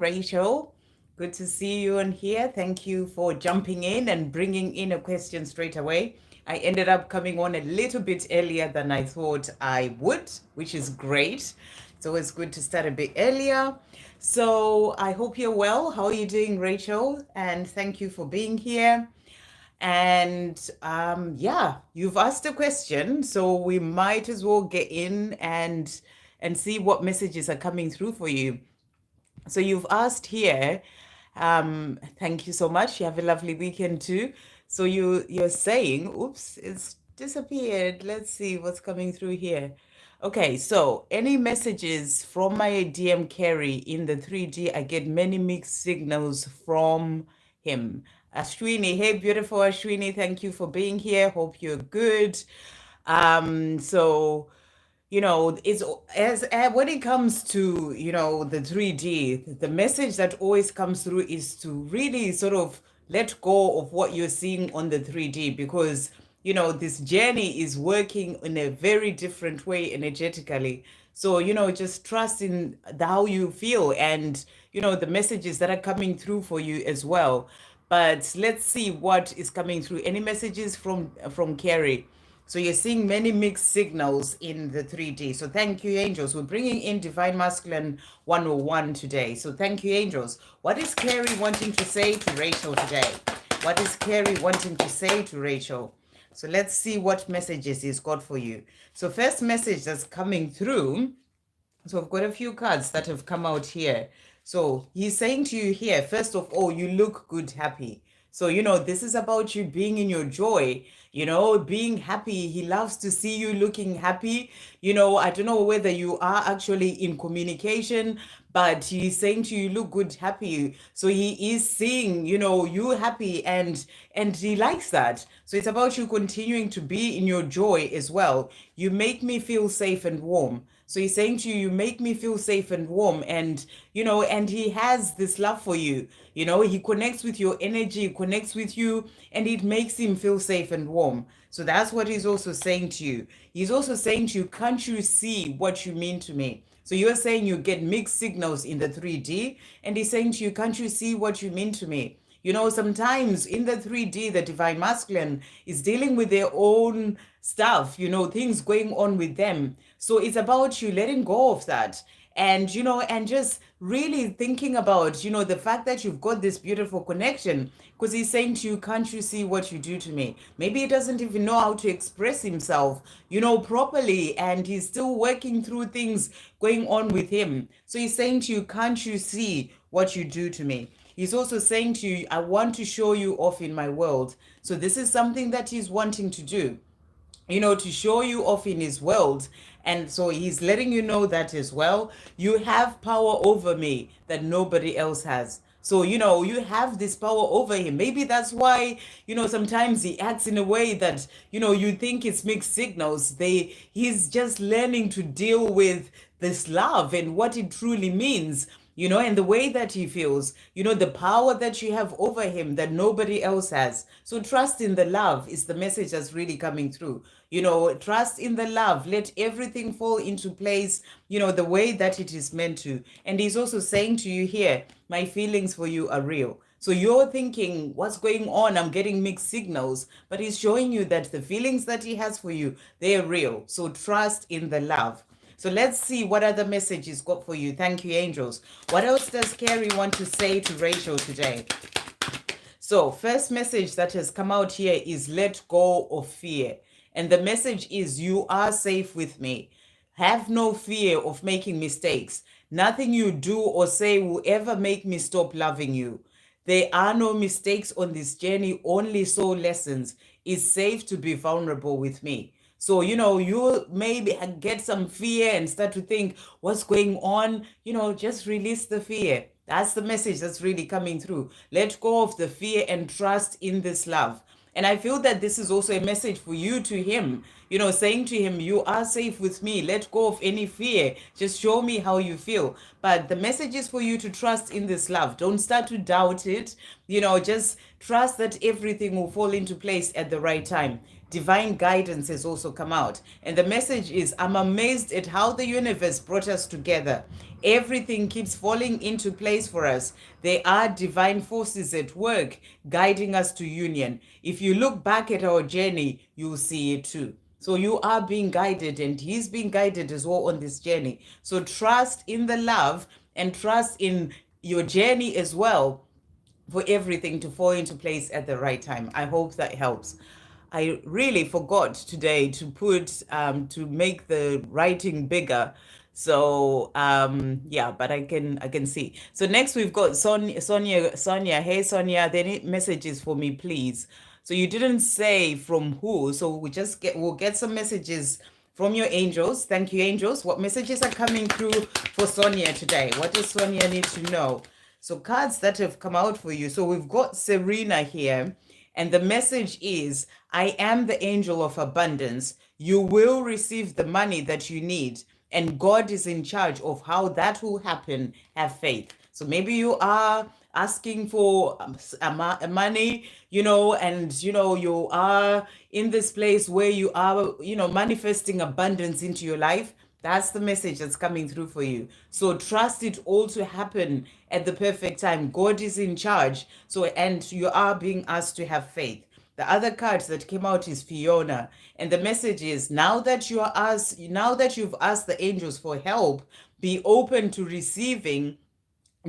Rachel. Good to see you on here. Thank you for jumping in and bringing in a question straight away. I ended up coming on a little bit earlier than I thought I would, which is great. It's always good to start a bit earlier. So I hope you're well. How are you doing, Rachel? And thank you for being here. And yeah, you've asked a question, so we might as well get in and see what messages are coming through for you. So you've asked here, thank you so much. You have a lovely weekend too. So you're saying, oops, it's disappeared. Let's see what's coming through here. Okay, so any messages from my DM Carry in the 3D, I get many mixed signals from him. Ashwini, hey, beautiful Ashwini, thank you for being here. Hope you're good. So it's as when it comes to the 3D, the message that always comes through is to really sort of let go of what you're seeing on the 3D, because this journey is working in a very different way energetically. So just trust in how you feel, and the messages that are coming through for you as well. But let's see what is coming through. Any messages from Carrie? So you're seeing many mixed signals in the 3D. So thank you, angels. We're bringing in Divine Masculine 101 today. So thank you, angels. What is Carrie wanting to say to Rachel today? What is Carrie wanting to say to Rachel? So let's see what messages he's got for you. So first message that's coming through. So I've got a few cards that have come out here. So he's saying to you here, first of all, you look good, happy. So, this is about you being in your joy, being happy. He loves to see you looking happy. I don't know whether you are actually in communication, but he's saying to you, look good, happy. So he is seeing, you happy, and he likes that. So it's about you continuing to be in your joy as well. You make me feel safe and warm. So he's saying to you, you make me feel safe and warm. And, and he has this love for you. He connects with your energy, connects with you, and it makes him feel safe and warm. So that's what he's also saying to you. He's also saying to you, can't you see what you mean to me? So you're saying you get mixed signals in the 3D, and he's saying to you, can't you see what you mean to me? Sometimes in the 3D, the divine masculine is dealing with their own stuff, things going on with them. So it's about you letting go of that, and and just really thinking about the fact that you've got this beautiful connection, because he's saying to you, can't you see what you do to me? Maybe he doesn't even know how to express himself properly, and he's still working through things going on with him. So he's saying to you, can't you see what you do to me? He's also saying to you, I want to show you off in my world. So this is something that he's wanting to do, to show you off in his world. And so he's letting you know that as well. You have power over me that nobody else has. So, you have this power over him. Maybe that's why, sometimes he acts in a way that, you think it's mixed signals. He's just learning to deal with this love and what it truly means, and the way that he feels, the power that you have over him that nobody else has. So trust in the love is the message that's really coming through. Trust in the love. Let everything fall into place, the way that it is meant to. And he's also saying to you here, my feelings for you are real. So you're thinking, what's going on? I'm getting mixed signals. But he's showing you that the feelings that he has for you, they're real. So trust in the love. So let's see what other message he's got for you. Thank you, angels. What else does Carrie want to say to Rachel today? So first message that has come out here is let go of fear. And the message is, you are safe with me. Have no fear of making mistakes. Nothing you do or say will ever make me stop loving you. There are no mistakes on this journey, only soul lessons. It's safe to be vulnerable with me. So, you maybe get some fear and start to think, what's going on? Just release the fear. That's the message that's really coming through. Let go of the fear and trust in this love. And I feel that this is also a message for you to him, saying to him, you are safe with me. Let go of any fear. Just show me how you feel. But the message is for you to trust in this love. Don't start to doubt it. Just trust that everything will fall into place at the right time. divine guidance has also come out. And the message is, I'm amazed at how the universe brought us together. Everything keeps falling into place for us. There are divine forces at work guiding us to union. If you look back at our journey, you'll see it too. So you are being guided, and he's being guided as well on this journey. So trust in the love and trust in your journey as well for everything to fall into place at the right time. I hope that helps. I really forgot today to put to make the writing bigger. So yeah, but I can see. So next we've got Sonia. Hey Sonia, they need messages for me, please. So you didn't say from who, so we'll get some messages from your angels. Thank you, angels. What messages are coming through for Sonia today? What does Sonia need to know? So cards that have come out for you. So we've got Serena here, and the message is, I am the angel of abundance. You will receive the money that you need, and God is in charge of how that will happen. Have faith. So maybe you are asking for money, and you are in this place where you are, manifesting abundance into your life. That's the message that's coming through for you. So trust it all to happen at the perfect time. God is in charge. So, and you are being asked to have faith. The other card that came out is Fiona, and the message is, now that you've asked the angels for help, be open to receiving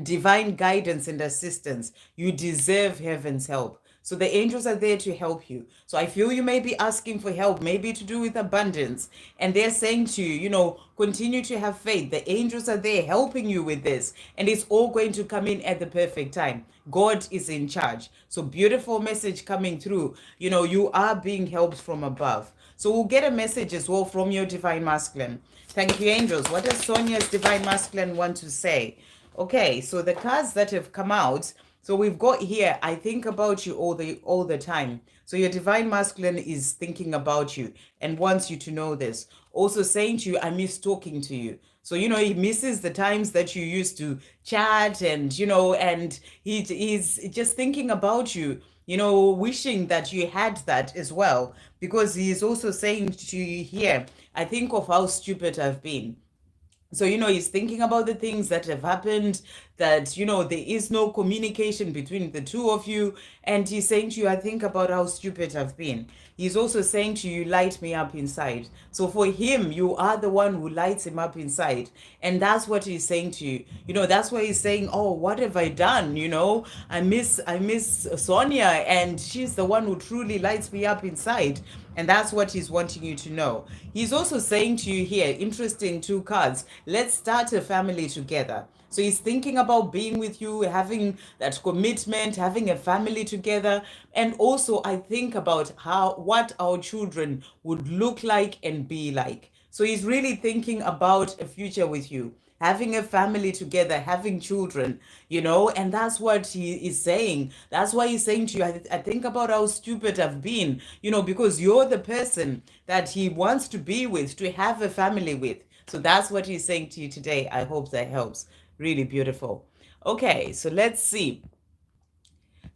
divine guidance and assistance. You deserve heaven's help. So the angels are there to help you. So I feel you may be asking for help, maybe to do with abundance. And they're saying to you, continue to have faith. The angels are there helping you with this. And it's all going to come in at the perfect time. God is in charge. So beautiful message coming through. You are being helped from above. So we'll get a message as well from your divine masculine. Thank you, angels. What does Sonia's divine masculine want to say? Okay, so the cards that have come out, so we've got here, I think about you all the time. So your divine masculine is thinking about you and wants you to know this. Also saying to you, I miss talking to you. So, he misses the times that you used to chat and, and he's just thinking about you, wishing that you had that as well. Because he's also saying to you here, I think of how stupid I've been. So, he's thinking about the things that have happened, that, there is no communication between the two of you. And he's saying to you, I think about how stupid I've been. He's also saying to you, light me up inside. So for him, you are the one who lights him up inside. And that's what he's saying to you. That's why he's saying, oh, what have I done? I miss Sonia, and she's the one who truly lights me up inside. And that's what he's wanting you to know. He's also saying to you here, interesting two cards, let's start a family together. So he's thinking about being with you, having that commitment, having a family together. And also I think about what our children would look like and be like. So he's really thinking about a future with you, having a family together, having children, and that's what he is saying. That's why he's saying to you, I think about how stupid I've been, because you're the person that he wants to be with, to have a family with. So that's what he's saying to you today. I hope that helps. Really beautiful. Okay, so let's see.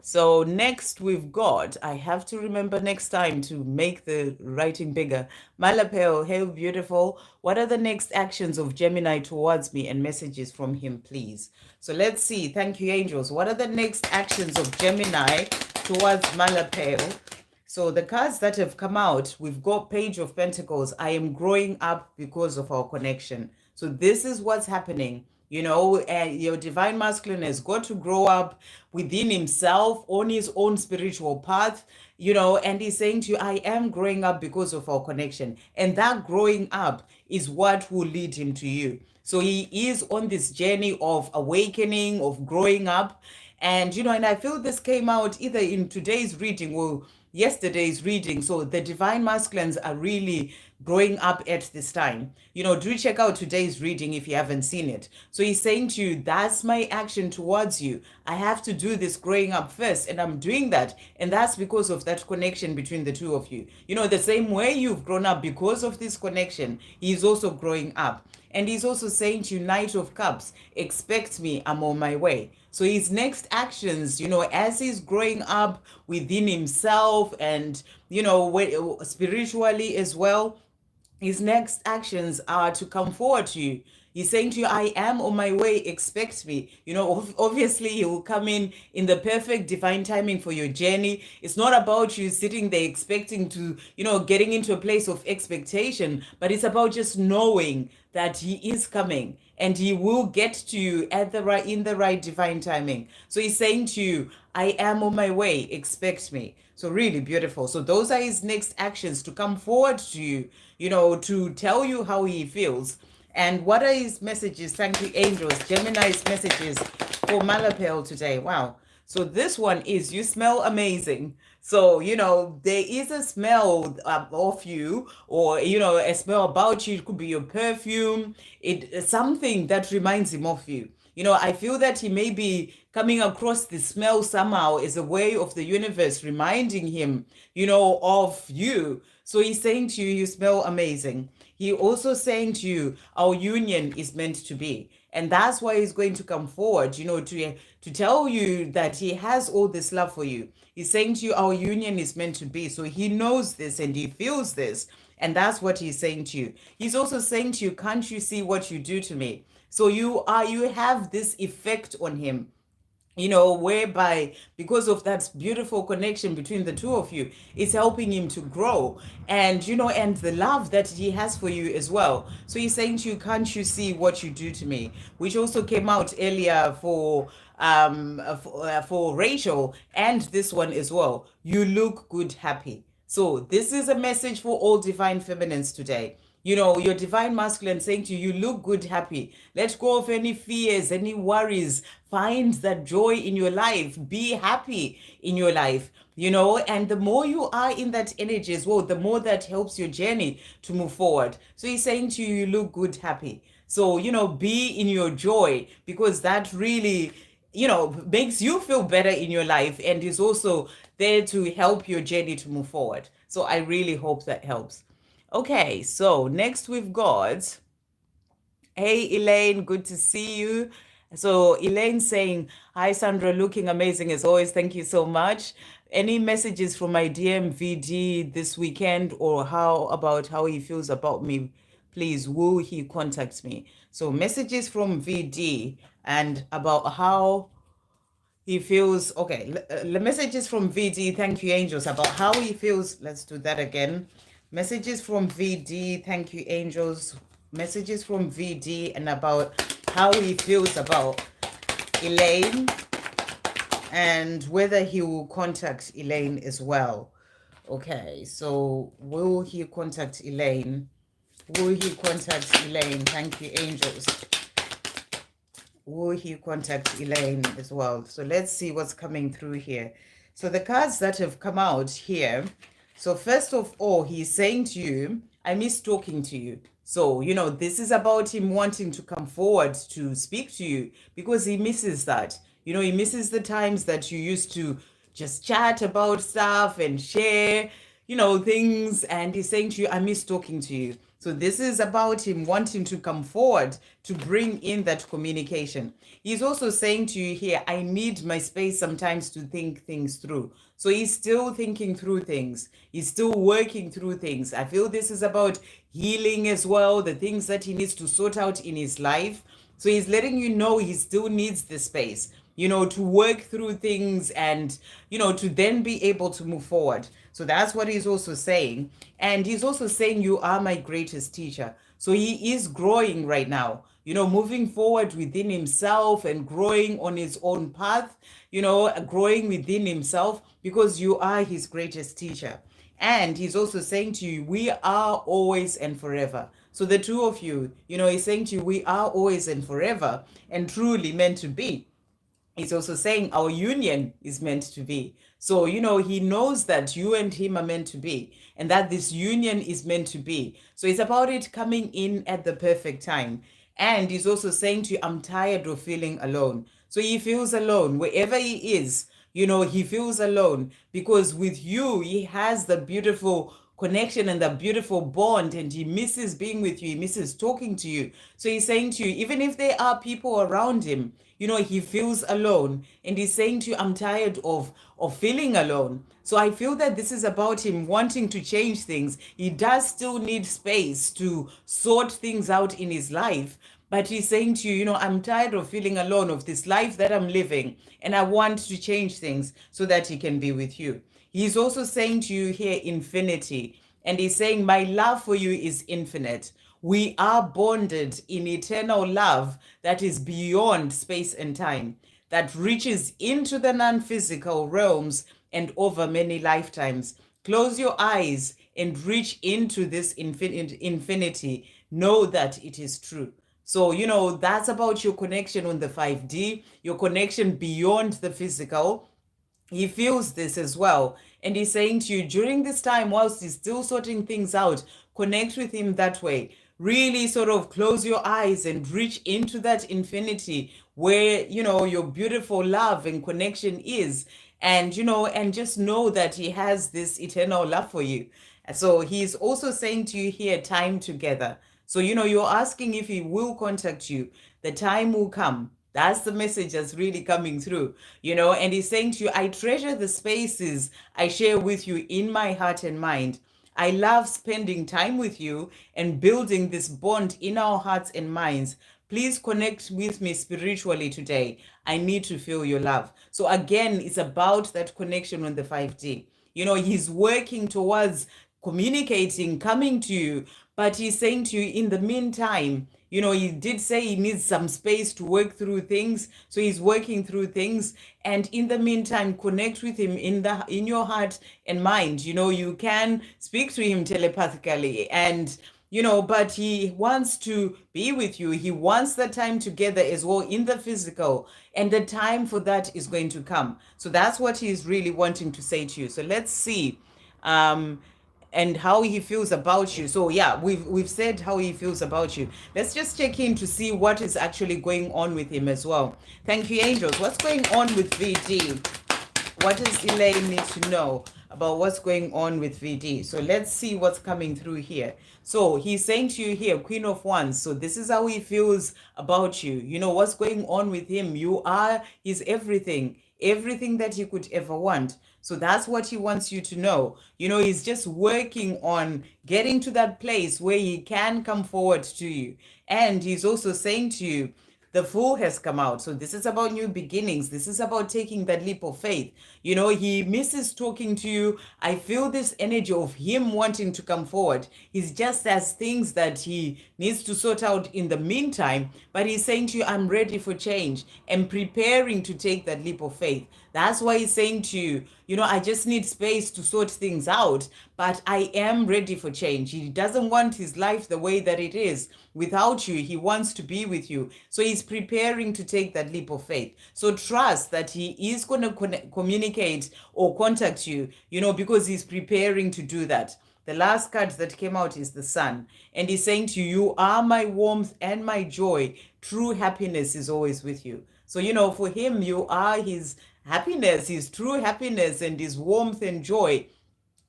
So next we've got, I have to remember next time to make the writing bigger. Malapeo, hey, beautiful. What are the next actions of Gemini towards me and messages from him, please? So let's see. Thank you, angels. What are the next actions of Gemini towards Malapeo? So the cards that have come out, we've got Page of Pentacles. I am growing up because of our connection. So this is what's happening. And your divine masculine has got to grow up within himself on his own spiritual path, and he's saying to you, I am growing up because of our connection. And that growing up is what will lead him to you. So he is on this journey of awakening, of growing up. And, and I feel this came out either in today's reading or yesterday's reading. So the divine masculines are really growing up at this time. Do check out today's reading if you haven't seen it. So he's saying to you, that's my action towards you. I have to do this growing up first, and I'm doing that. And that's because of that connection between the two of you. The same way you've grown up because of this connection, he's also growing up. And he's also saying to you, Knight of Cups, expect me, I'm on my way. So his next actions, as he's growing up within himself and, spiritually as well, his next actions are to come forward to you. He's saying to you, I am on my way, expect me. Obviously, he will come in the perfect divine timing for your journey. It's not about you sitting there expecting to, getting into a place of expectation, but it's about just knowing that he is coming and he will get to you in the right divine timing. So he's saying to you, I am on my way, expect me. So really beautiful. So those are his next actions, to come forward to you, to tell you how he feels. And what are his messages? Thank you, angels. Gemini's messages for Malapel today. Wow. So this one is, you smell amazing. So, there is a smell of you, or, a smell about you. It could be your perfume. Something that reminds him of you. I feel that he may be coming across the smell somehow as a way of the universe reminding him, of you. So he's saying to you, you smell amazing. He also saying to you, our union is meant to be. And that's why he's going to come forward, to tell you that he has all this love for you. He's saying to you, our union is meant to be. So he knows this and he feels this. And that's what he's saying to you. He's also saying to you, can't you see what you do to me? So you have this effect on him, whereby, because of that beautiful connection between the two of you, it's helping him to grow, and and the love that he has for you as well. So he's saying to you, can't you see what you do to me? Which also came out earlier for Rachel, and this one as well. You look good, happy. So this is a message for all divine feminines today. Your divine masculine saying to you, you look good, happy. Let go of any fears, any worries. Find that joy in your life. Be happy in your life. And the more you are in that energy as well, the more that helps your journey to move forward. So he's saying to you, you look good, happy. So, be in your joy, because that really, makes you feel better in your life, and is also there to help your journey to move forward. So I really hope that helps. Okay, so next we've got, hey Elaine, good to see you. So Elaine saying, hi Sandra, looking amazing as always. Thank you so much. Any messages from my DMVD this weekend, or how about how he feels about me? Please, will he contact me? So messages from VD and about how he feels. Okay, the messages from VD, thank you angels, about how he feels. Let's do that again. Messages from VD, thank you angels. Messages from VD and about how he feels about Elaine, and whether he will contact Elaine as well. Okay, so will he contact Elaine? Will he contact Elaine? Thank you angels. Will he contact Elaine as well? So let's see what's coming through here. So the cards that have come out here. So first of all, he's saying to you, I miss talking to you. So, this is about him wanting to come forward to speak to you, because he misses that. He misses the times that you used to just chat about stuff and share, things. And he's saying to you, I miss talking to you. So this is about him wanting to come forward to bring in that communication. He's also saying to you here, I need my space sometimes to think things through. So he's still thinking through things. He's still working through things. I feel this is about healing as well, the things that he needs to sort out in his life. So he's letting you know he still needs the space, to work through things and, to then be able to move forward. So that's what he's also saying. And he's also saying, you are my greatest teacher. So he is growing right now, moving forward within himself and growing on his own path, growing within himself, because you are his greatest teacher. And he's also saying to you, we are always and forever. So the two of you, he's saying to you, we are always and forever and truly meant to be. He's also saying our union is meant to be. So, he knows that you and him are meant to be, and that this union is meant to be. So it's about it coming in at the perfect time. And he's also saying to you, I'm tired of feeling alone. So he feels alone wherever he is. He feels alone, because with you, he has the beautiful connection and the beautiful bond, and he misses being with you, he misses talking to you. So he's saying to you, even if there are people around him, he feels alone, and he's saying to you, I'm tired of feeling alone. So I feel that this is about him wanting to change things. He does still need space to sort things out in his life, but he's saying to you, I'm tired of feeling alone, of this life that I'm living, and I want to change things so that he can be with you. He's also saying to you here, infinity, and he's saying, my love for you is infinite. We are bonded in eternal love that is beyond space and time, that reaches into the non-physical realms and over many lifetimes. Close your eyes and reach into this infinity. Know that it is true. So, that's about your connection on the 5D, your connection beyond the physical. He feels this as well. And he's saying to you, during this time, whilst he's still sorting things out, connect with him that way. Really sort of close your eyes and reach into that infinity where, your beautiful love and connection is. And, and just know that he has this eternal love for you. So he's also saying to you here, time together. So, you're asking if he will contact you. The time will come. That's the message that's really coming through, and he's saying to you, I treasure the spaces I share with you in my heart and mind. I love spending time with you and building this bond in our hearts and minds. Please connect with me spiritually today. I need to feel your love. So again, it's about that connection on the 5D. He's working towards communicating, coming to you, but he's saying to you, in the meantime, he did say he needs some space to work through things. So he's working through things. And in the meantime, connect with him in your heart and mind. You can speak to him telepathically, and but he wants to be with you. He wants the time together as well in the physical, and the time for that is going to come. So that's what he's really wanting to say to you. So let's see and how he feels about you. So yeah, we've said how he feels about you. Let's just check in to see what is actually going on with him as well. Thank you, angels. What's going on with VD? What does Elaine need to know about what's going on with VD? So let's see what's coming through here. So he's saying to you here, Queen of Wands. So this is how he feels about you. What's going on with him. You are his everything that he could ever want. So that's what he wants you to know. He's just working on getting to that place where he can come forward to you. And he's also saying to you, the Fool has come out. So this is about new beginnings. This is about taking that leap of faith. He misses talking to you. I feel this energy of him wanting to come forward. He's just has things that he needs to sort out in the meantime, but he's saying to you, I'm ready for change and preparing to take that leap of faith. That's why he's saying to you, I just need space to sort things out, but I am ready for change. He doesn't want his life the way that it is without you. He wants to be with you. So he's preparing to take that leap of faith. So trust that he is going to communicate or contact you, because he's preparing to do that. The last card that came out is the Sun. And he's saying to you, you are my warmth and my joy. True happiness is always with you. So, for him, you are his happiness, his true happiness and his warmth and joy.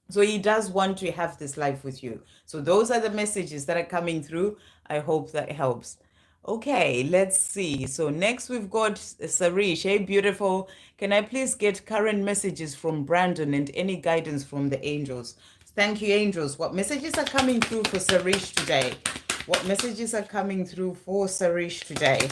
So he does want to have this life with you. So those are the messages that are coming through. I hope that helps. Okay, let's see. So next we've got Sarish. Hey, beautiful. Can I please get current messages from Brandon and any guidance from the angels? Thank you, angels. What messages are coming through for Sarish today? What messages are coming through for Sarish today?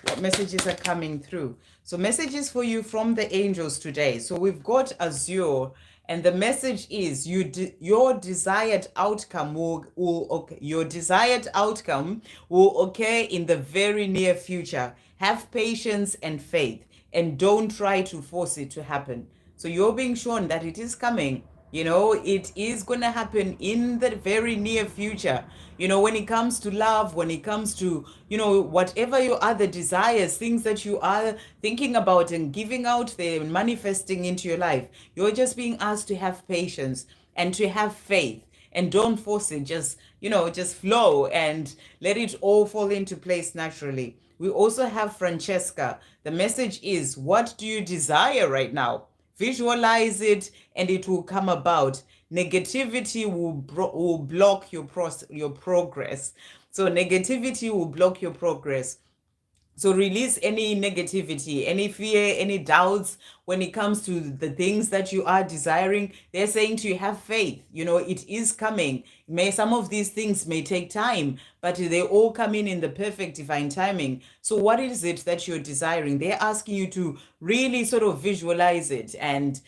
What messages are coming through? So messages for you from the angels today. So we've got Azure, and the message is your desired outcome will occur in the very near future. Have patience and faith, and don't try to force it to happen. So you're being shown that it is coming. It is going to happen in the very near future. When it comes to love, when it comes to, whatever your other desires, things that you are thinking about and giving out there and manifesting into your life, you're just being asked to have patience and to have faith. And don't force it. Just flow and let it all fall into place naturally. We also have Francesca. The message is, what do you desire right now? visualize it, and it will come about. Negativity will block your progress. So negativity will block your progress. So release any negativity, any fear, any doubts when it comes to the things that you are desiring. They're saying to you, have faith. You know, it is coming. Some of these things may take time, but they all come in the perfect divine timing. So what is it that you're desiring? They're asking you to really sort of visualize it and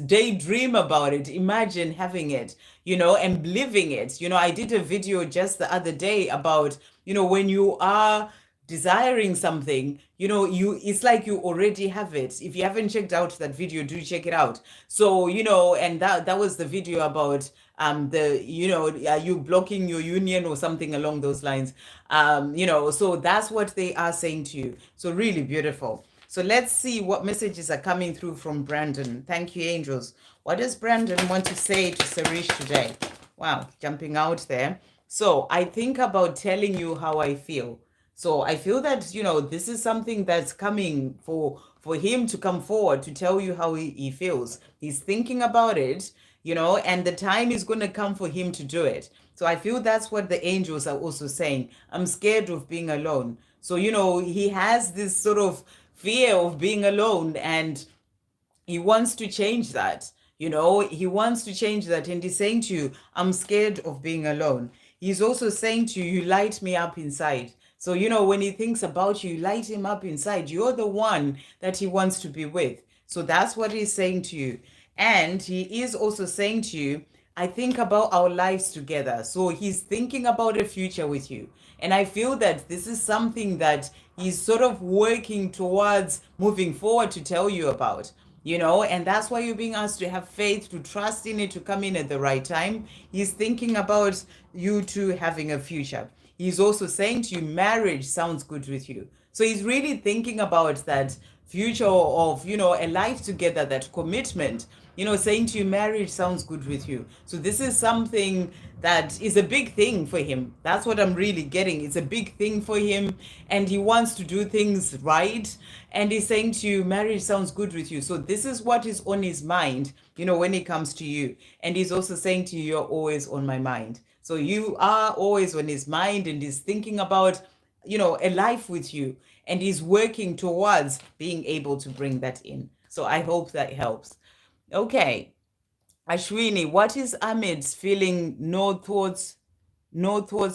daydream about it. Imagine having it, you know, and living it. You know, I did a video just the other day about, you know, when you are desiring something, you know, it's like you already have it. If you haven't checked out that video, do check it out. So, you know, and that was the video about the, you know, you blocking your union or something along those lines. You know, so that's what they are saying to you. So really beautiful. So let's see what messages are coming through from Brandon. Thank you, angels. What does Brandon want to say to Sarish today? Wow, jumping out there. So I think about telling you how I feel. So I feel that, you know, this is something that's coming for him to come forward to tell you how he feels. He's thinking about it, you know, and the time is going to come for him to do it. So I feel that's what the angels are also saying. I'm scared of being alone. So, you know, he has this sort of fear of being alone, and he wants to change that. You know, he wants to change that. And he's saying to you, I'm scared of being alone. He's also saying to you, you light me up inside. So, you know, when he thinks about you, you light him up inside. You're the one that he wants to be with. So that's what he's saying to you. And he is also saying to you, I think about our lives together. So he's thinking about a future with you. And I feel that this is something that he's sort of working towards moving forward to tell you about, you know, and that's why you're being asked to have faith, to trust in it, to come in at the right time. He's thinking about you two having a future. He's also saying to you, marriage sounds good with you. So he's really thinking about that future of, you know, a life together, that commitment, you know, saying to you, marriage sounds good with you. So this is something that is a big thing for him. That's what I'm really getting. It's a big thing for him, and he wants to do things right. And he's saying to you, marriage sounds good with you. So this is what is on his mind, you know, when it comes to you. And he's also saying to you, you're always on my mind. So you are always on his mind, and he's thinking about, you know, a life with you, and he's working towards being able to bring that in. So I hope that helps. Okay. Ashwini, what is Ahmed's feeling? No thoughts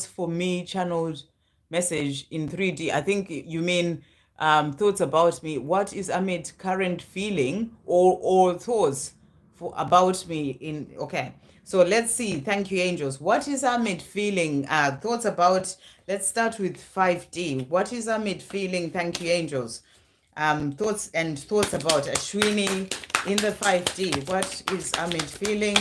for me channeled message in 3D. I think you mean thoughts about me. What is Ahmed's current feeling or thoughts about me in, okay. So let's see. Thank you, angels. What is Ahmed feeling? Thoughts about, let's start with 5D. What is Ahmed feeling? Thank you, angels. Thoughts about Ashwini in the 5D. What is Ahmed feeling?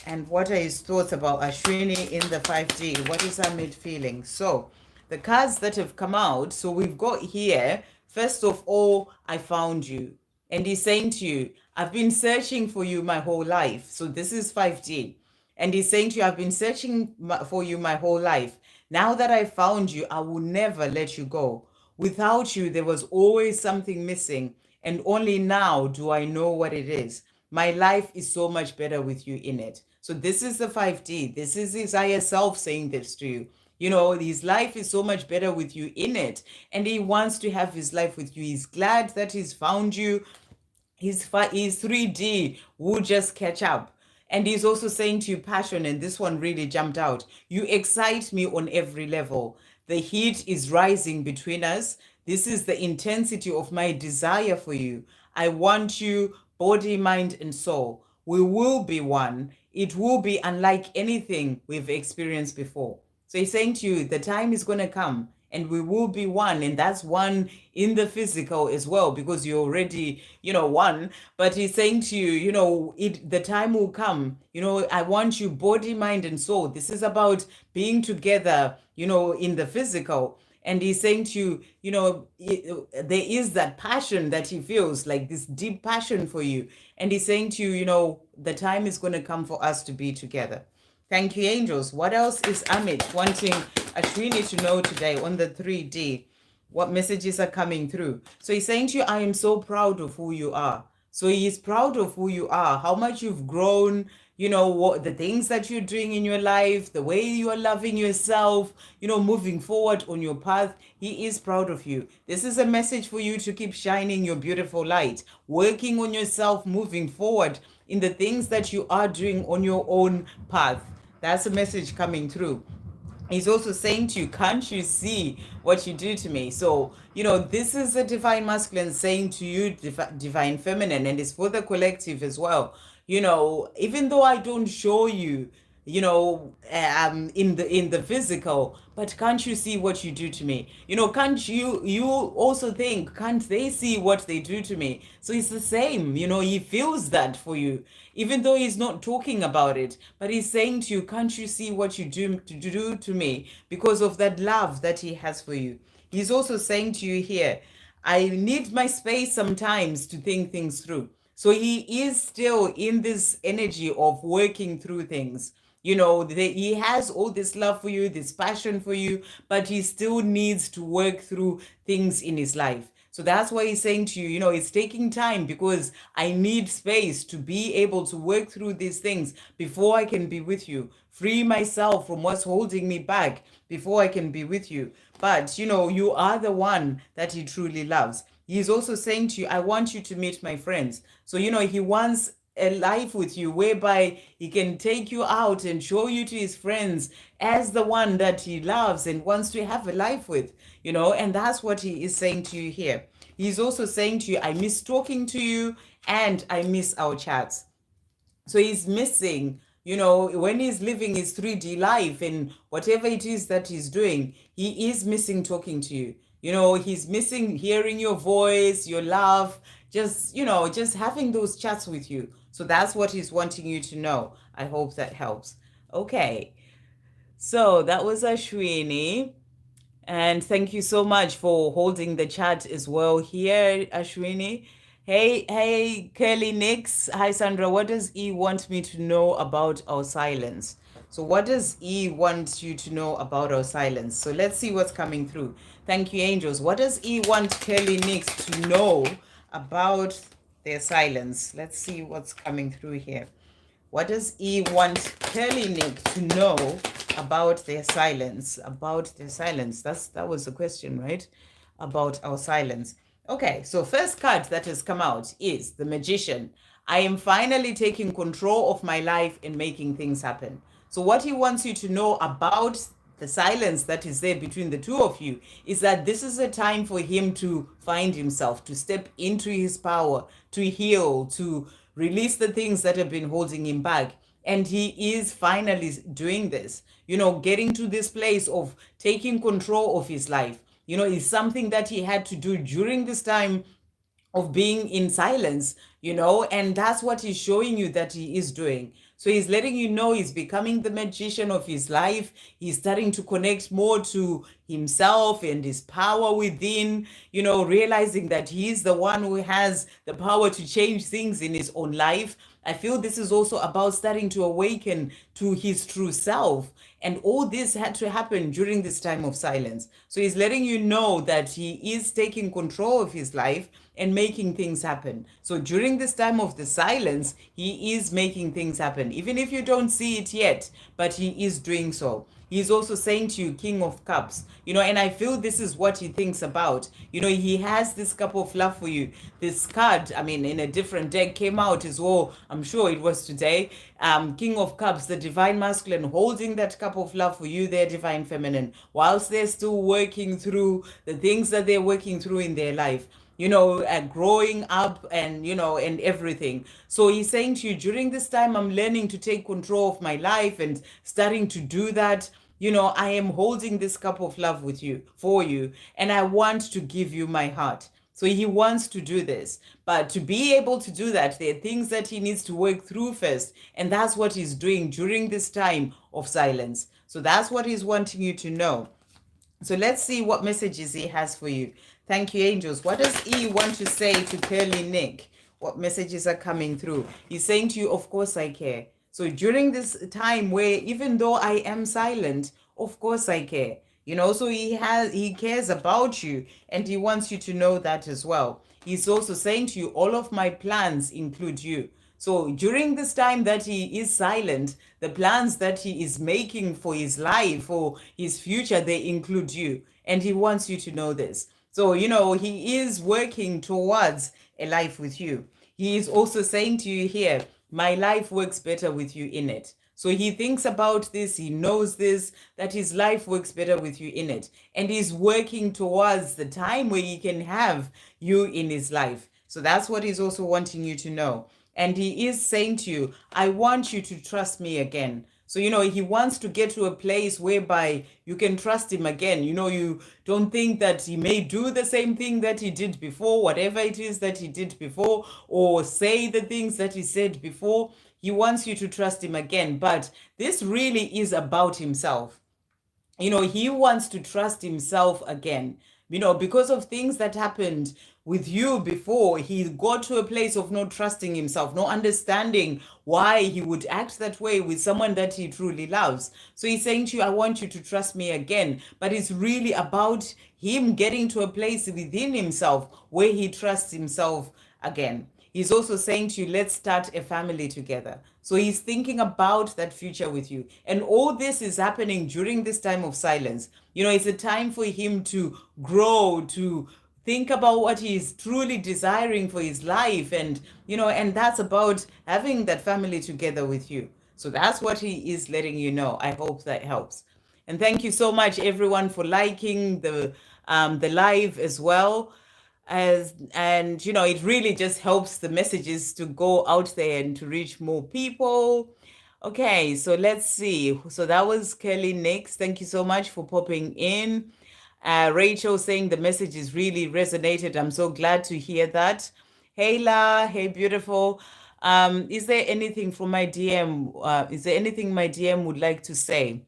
And what are his thoughts about Ashwini in the 5D? What is Ahmed feeling? So the cards that have come out, so we've got here, first of all, I found you. And he's saying to you, I've been searching for you my whole life. So this is 5D. And he's saying to you, I've been searching for you my whole life. Now that I found you, I will never let you go. Without you, there was always something missing. And only now do I know what it is. My life is so much better with you in it. So this is the 5D. This is Isaiah self saying this to you. You know, his life is so much better with you in it. And he wants to have his life with you. He's glad that he's found you. His 3D will just catch up. And he's also saying to you, passion, and this one really jumped out. You excite me on every level. The heat is rising between us. This is the intensity of my desire for you. I want you, body, mind, and soul. We will be one. It will be unlike anything we've experienced before. So he's saying to you, the time is going to come and we will be one. And that's one in the physical as well, because you're already, you know, one. But he's saying to you, you know, the time will come. You know, I want you, body, mind, and soul. This is about being together, you know, in the physical. And he's saying to you, you know, there is that passion that he feels, like this deep passion for you. And he's saying to you, you know, the time is going to come for us to be together. Thank you, angels. What else is Amit wanting Ashwini to know today on the 3D? What messages are coming through? So he's saying to you, I am so proud of who you are. So he is proud of who you are, how much you've grown, what the things that you're doing in your life, the way you are loving yourself, moving forward on your path. He is proud of you. This is a message for you to keep shining your beautiful light, working on yourself, moving forward in the things that you are doing on your own path. That's a message coming through. He's also saying to you, can't you see what you do to me? So, this is a divine masculine saying to you, divine feminine, and it's for the collective as well. Even though I don't show you, in the physical, but can't you see what you do to me? Can't you also think, can't they see what they do to me? So it's the same. He feels that for you, even though he's not talking about it, but he's saying to you, can't you see what you do to me, because of that love that he has for you. He's also saying to you here, I need my space sometimes to think things through. So he is still in this energy of working through things. He has all this love for you, this passion for you, but he still needs to work through things in his life. So that's why he's saying to you, it's taking time, because I need space to be able to work through these things before I can be with you, free myself from what's holding me back before I can be with you. But, you are the one that he truly loves. He's also saying to you, I want you to meet my friends. So, he wants a life with you whereby he can take you out and show you to his friends as the one that he loves and wants to have a life with, and that's what he is saying to you here. He's also saying to you, I miss talking to you and I miss our chats. So he's missing, when he's living his 3D life and whatever it is that he's doing, he is missing talking to you. He's missing hearing your voice, your laugh, just having those chats with you. So that's what he's wanting you to know. I hope that helps. Okay. So that was Ashwini. And thank you so much for holding the chat as well here, Ashwini. Hey, Kelly Nix. Hi, Sandra. What does E want me to know about our silence? So what does E want you to know about our silence? So let's see what's coming through. Thank you, angels. What does E want Kelly Nix to know about their silence? Let's see what's coming through here. What does E want Kelly Nick to know about their silence? About their silence. That was the question, right? About our silence. Okay, so first card that has come out is the Magician. I am finally taking control of my life and making things happen. So what he wants you to know about the silence that is there between the two of you is that this is a time for him to find himself, to step into his power, to heal, to release the things that have been holding him back. And he is finally doing this, getting to this place of taking control of his life. Is something that he had to do during this time of being in silence, and that's what he's showing you that he is doing. So he's letting you know he's becoming the magician of his life. He's starting to connect more to himself and his power within, realizing that he's the one who has the power to change things in his own life. I feel this is also about starting to awaken to his true self. And all this had to happen during this time of silence. So he's letting you know that he is taking control of his life and making things happen. So during this time of the silence, he is making things happen, even if you don't see it yet, but he is doing so. He's also saying to you, King of Cups, and I feel this is what he thinks about. He has this cup of love for you. This card, in a different deck came out as well. I'm sure it was today. King of Cups, the divine masculine, holding that cup of love for you, their divine feminine, whilst they're still working through the things that they're working through in their life. Growing up and, and everything. So he's saying to you, during this time, I'm learning to take control of my life and starting to do that. I am holding this cup of love with you, for you, and I want to give you my heart. So he wants to do this, but to be able to do that, there are things that he needs to work through first. And that's what he's doing during this time of silence. So that's what he's wanting you to know. So let's see what messages he has for you. Thank you, angels. What does E want to say to Curly Nick? What messages are coming through? He's saying to you, of course I care. So during this time where even though I am silent, of course I care. So he cares about you and he wants you to know that as well. he's also saying to you, all of my plans include you. So during this time that he is silent, the plans that he is making for his life, for his future, they include you. And he wants you to know this. So, he is working towards a life with you. He is also saying to you here, my life works better with you in it. So he thinks about this, he knows this, that his life works better with you in it. And he's working towards the time where he can have you in his life. So that's what he's also wanting you to know. And he is saying to you, I want you to trust me again. So, he wants to get to a place whereby you can trust him again. You don't think that he may do the same thing that he did before, whatever it is that he did before, or say the things that he said before. He wants you to trust him again. But this really is about himself. He wants to trust himself again. Because of things that happened with you before, he got to a place of not trusting himself, not understanding why he would act that way with someone that he truly loves. So he's saying to you, I want you to trust me again. But it's really about him getting to a place within himself where he trusts himself again. He's also saying to you, let's start a family together. So he's thinking about that future with you. And all this is happening during this time of silence. It's a time for him to grow, to think about what he's truly desiring for his life. And that's about having that family together with you. So that's what he is letting you know. I hope that helps. And thank you so much, everyone, for liking the live as well. It really just helps the messages to go out there and to reach more people. Okay, so let's see. So that was Kelly Nix. Thank you so much for popping in. Rachel saying the message is really resonated. I'm so glad to hear that. Hey La, hey beautiful. Is there anything from my DM? Is there anything my DM would like to say?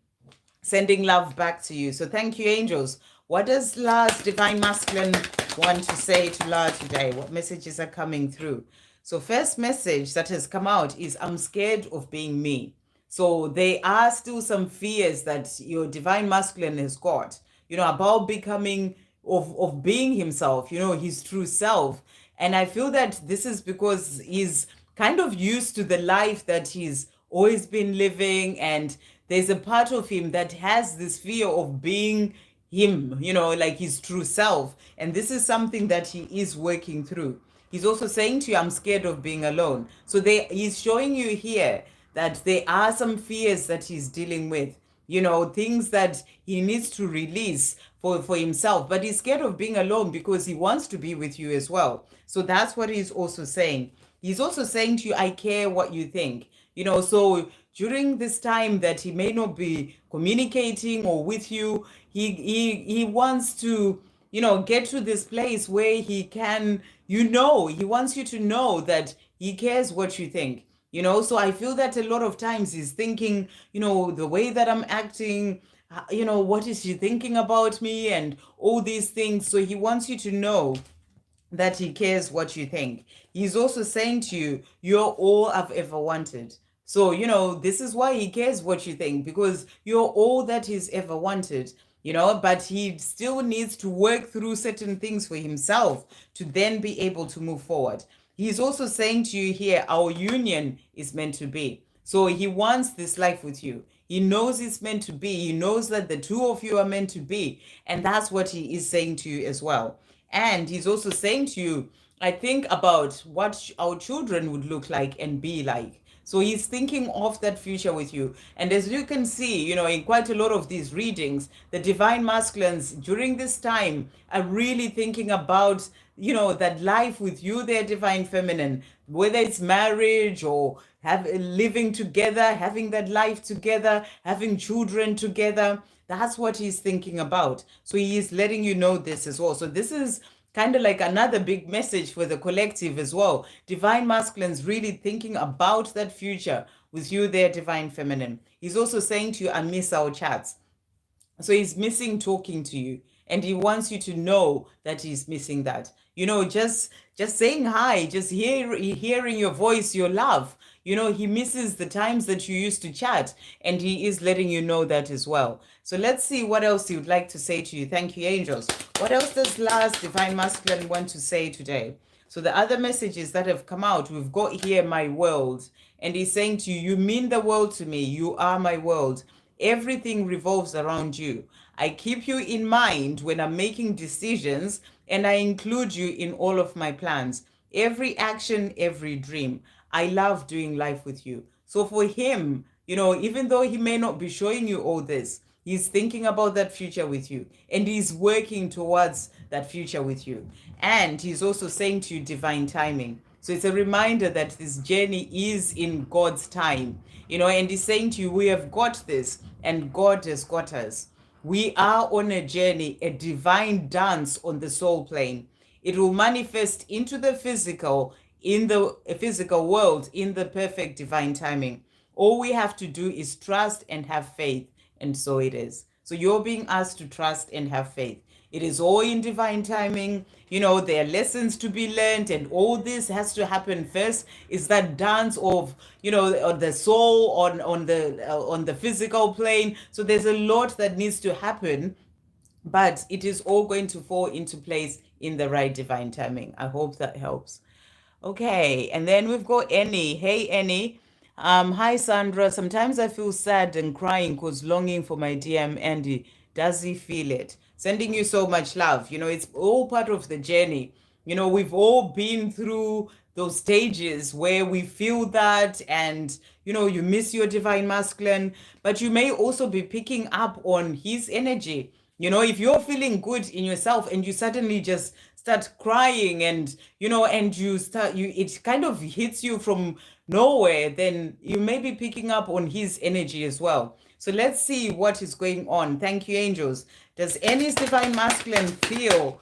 Sending love back to you. So thank you, angels. What does La's Divine Masculine want to say to La today? What messages are coming through? So first message that has come out is, I'm scared of being me. So there are still some fears that your Divine Masculine has got, about becoming, of being himself, his true self. And I feel that this is because he's kind of used to the life that he's always been living, and there's a part of him that has this fear of being him, like his true self. And this is something that he is working through. He's also saying to you, I'm scared of being alone. So he's showing you here that there are some fears that he's dealing with, things that he needs to release for himself. But he's scared of being alone because he wants to be with you as well. So that's what he's also saying. He's also saying to you, I care what you think. So during this time that he may not be communicating or with you, he wants to, get to this place where he can, he wants you to know that he cares what you think. So I feel that a lot of times he's thinking, the way that I'm acting, what is she thinking about me and all these things. So he wants you to know that he cares what you think. He's also saying to you, you're all I've ever wanted. So, this is why he cares what you think, because you're all that he's ever wanted, but he still needs to work through certain things for himself to then be able to move forward. He's also saying to you here, our union is meant to be. So he wants this life with you. He knows it's meant to be. He knows that the two of you are meant to be. And that's what he is saying to you as well. And he's also saying to you, I think about what our children would look like and be like. So he's thinking of that future with you. And as you can see, in quite a lot of these readings, the Divine Masculines during this time are really thinking about, that life with you, their Divine Feminine, whether it's marriage or living together, having that life together, having children together. That's what he's thinking about. So he is letting you know this as well. So this is kind of like another big message for the collective as well. Divine Masculines really thinking about that future with you, their Divine Feminine. He's also saying to you, I miss our chats. So he's missing talking to you. And he wants you to know that he's missing that. Just saying hi, just hearing your voice, your love, He misses the times that you used to chat, and he is letting you know that as well. So let's see what else he would like to say to you. Thank you, angels. What else does Last Divine Masculine want to say today? So the other messages that have come out, we've got here, my world. And he's saying to you, you mean the world to me. You are my world. Everything revolves around you. I keep you in mind when I'm making decisions, and I include you in all of my plans. Every action, every dream. I love doing life with you. So for him, even though he may not be showing you all this, he's thinking about that future with you, and he's working towards that future with you. And he's also saying to you, divine timing. So it's a reminder that this journey is in God's time, and he's saying to you, we have got this, and God has got us. We are on a journey, a divine dance on the soul plane. It will manifest into the physical, in the physical world, in the perfect divine timing. All we have to do is trust and have faith, and so it is. So you're being asked to trust and have faith. It is all in divine timing. There are lessons to be learned, and all this has to happen first. Is that dance of, the soul on the physical plane. So there's a lot that needs to happen, but it is all going to fall into place in the right divine timing. I hope that helps. Okay, and then we've got Annie. Hey, Annie. Hi, Sandra. Sometimes I feel sad and crying because longing for my DM Andy. Does he feel it? Sending you so much love. It's all part of the journey. We've all been through those stages where we feel that, and you miss your divine masculine, but you may also be picking up on his energy. If you're feeling good in yourself and you suddenly just start crying, and and it kind of hits you from nowhere, then you may be picking up on his energy as well. So let's see what is going on. Thank you, angels. Does any divine masculine feel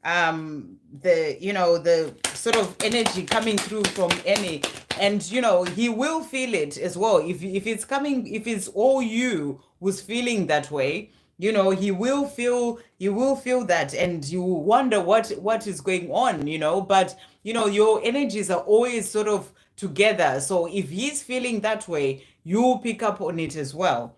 the sort of energy coming through from any? And he will feel it as well. If it's all you who's feeling that way, he will feel that, and you wonder what is going on. But your energies are always sort of together. So if he's feeling that way, you pick up on it as well.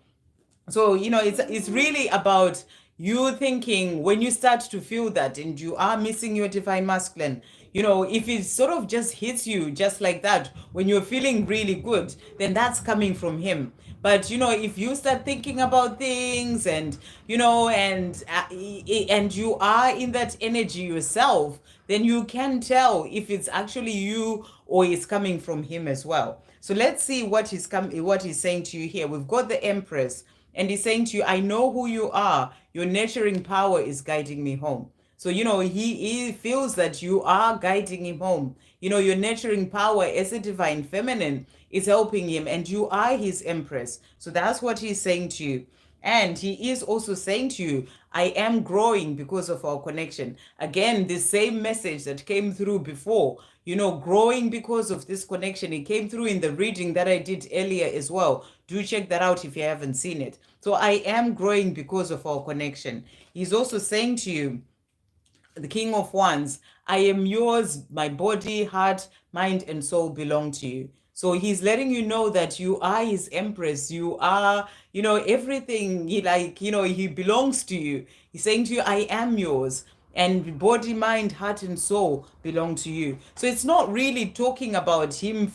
So it's really about you thinking, when you start to feel that and you are missing your divine masculine, if it sort of just hits you just like that when you're feeling really good, then that's coming from him. But if you start thinking about things, and and you are in that energy yourself, then you can tell if it's actually you or it's coming from him as well. So let's see what he's saying to you here. We've got the Empress, and he's saying to you, I know who you are. Your nurturing power is guiding me home. So, he feels that you are guiding him home. Your nurturing power as a divine feminine is helping him, and you are his Empress. So that's what he's saying to you. And he is also saying to you, I am growing because of our connection. Again, the same message that came through before, growing because of this connection. It came through in the reading that I did earlier as well. Do check that out if you haven't seen it. So I am growing because of our connection. He's also saying to you, the King of Wands, I am yours. My body, heart, mind, and soul belong to you. So he's letting you know that you are his Empress. You are, everything. He belongs to you. He's saying to you, I am yours. And body, mind, heart, and soul belong to you. So it's not really talking about him,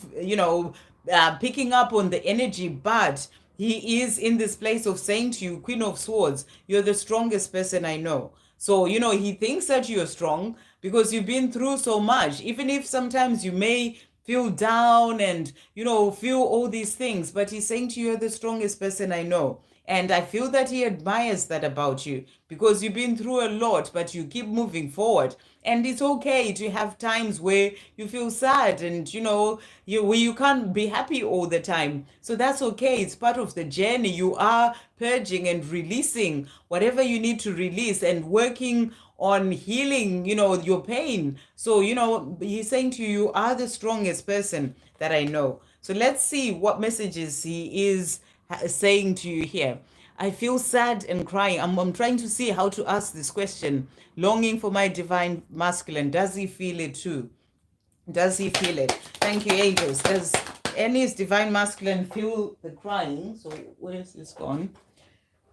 picking up on the energy, but he is in this place of saying to you, Queen of Swords, you're the strongest person I know. So, he thinks that you're strong because you've been through so much, even if sometimes you may feel down and, feel all these things. But he's saying to you, you're the strongest person I know. And I feel that he admires that about you because you've been through a lot, but you keep moving forward. And it's okay to have times where you feel sad and, where you can't be happy all the time. So that's okay. It's part of the journey. You are purging and releasing whatever you need to release and working on healing, your pain. So, he's saying to you, you are the strongest person that I know. So let's see what messages he is saying to you here. I feel sad and crying. I'm trying to see how to ask this question. Longing for my divine masculine. Does he feel it too? Does he feel it? Thank you, angels. Annie's divine masculine, feel the crying. So where is this gone?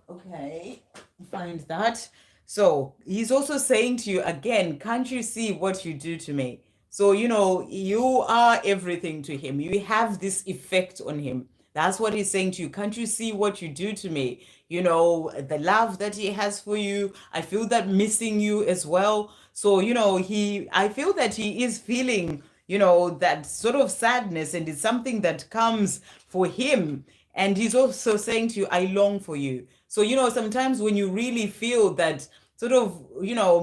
Okay, find that. So he's also saying to you again, can't you see what you do to me? So, you are everything to him. You have this effect on him. That's what he's saying to you. Can't you see what you do to me? The love that he has for you. I feel that missing you as well. So, I feel that he is feeling, that sort of sadness, and it's something that comes for him. And he's also saying to you, I long for you. So, sometimes when you really feel that sort of,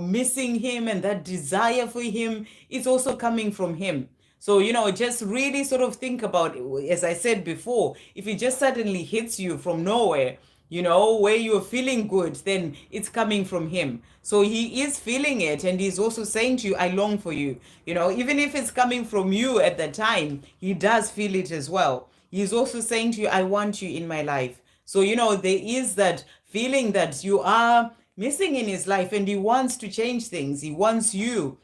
missing him and that desire for him, it's also coming from him. So, just really sort of think about it. As I said before, if it just suddenly hits you from nowhere, where you're feeling good, then it's coming from him. So he is feeling it, and he's also saying to you, I long for you. Even if it's coming from you at the time, he does feel it as well. He's also saying to you, I want you in my life. So, there is that feeling that you are missing in his life, and he wants to change things. He wants you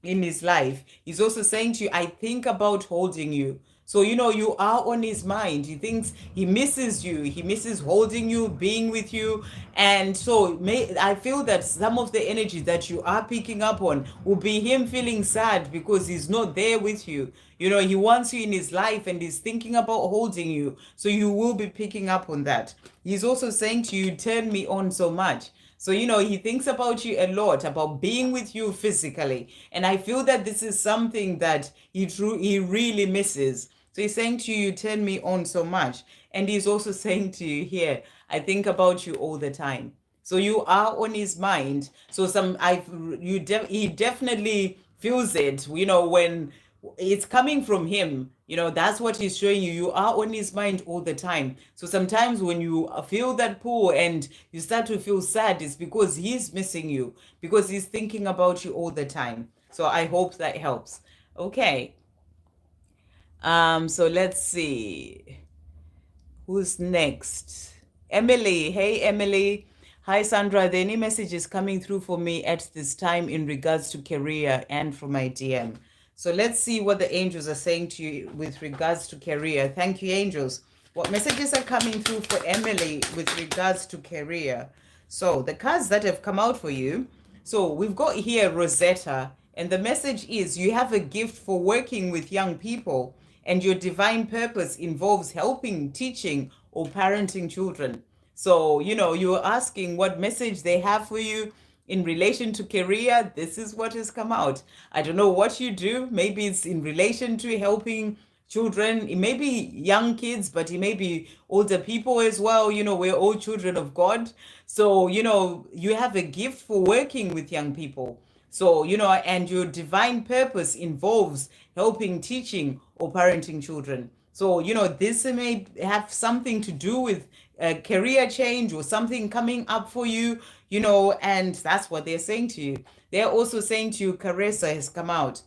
in his life. He's also saying to you, I think about holding you. So, you are on his mind. He thinks he misses you. He misses holding you, being with you. And so I feel that some of the energy that you are picking up on will be him feeling sad because he's not there with you. He wants you in his life, and he's thinking about holding you. So you will be picking up on that. He's also saying to you, turn me on so much. So, he thinks about you a lot, about being with you physically. And I feel that this is something that he really misses. So he's saying to you, turn me on so much. And he's also saying to you here, I think about you all the time. So you are on his mind. So he definitely feels it, when it's coming from him. That's what he's showing you. You are on his mind all the time. So sometimes when you feel that pull and you start to feel sad, it's because he's missing you, because he's thinking about you all the time. So I hope that helps. Okay. So let's see. Who's next? Emily. Hey, Emily. Hi, Sandra. Are there any messages coming through for me at this time in regards to career and for my DM? So let's see what the angels are saying to you with regards to career. Thank you, angels. What messages are coming through for Emily with regards to career? So the cards that have come out for you. So we've got here Rosetta, and the message is you have a gift for working with young people, and your divine purpose involves helping, teaching, or parenting children. So, you're asking what message they have for you in relation to career. This is what has come out. I don't know what you do. Maybe it's in relation to helping children. It may be young kids, but it may be older people as well. We're all children of God. So, you have a gift for working with young people. So, and your divine purpose involves helping, teaching, or parenting children. So, this may have something to do with a career change or something coming up for you, and that's what they're saying to you. They're also saying to you, Caressa has come out.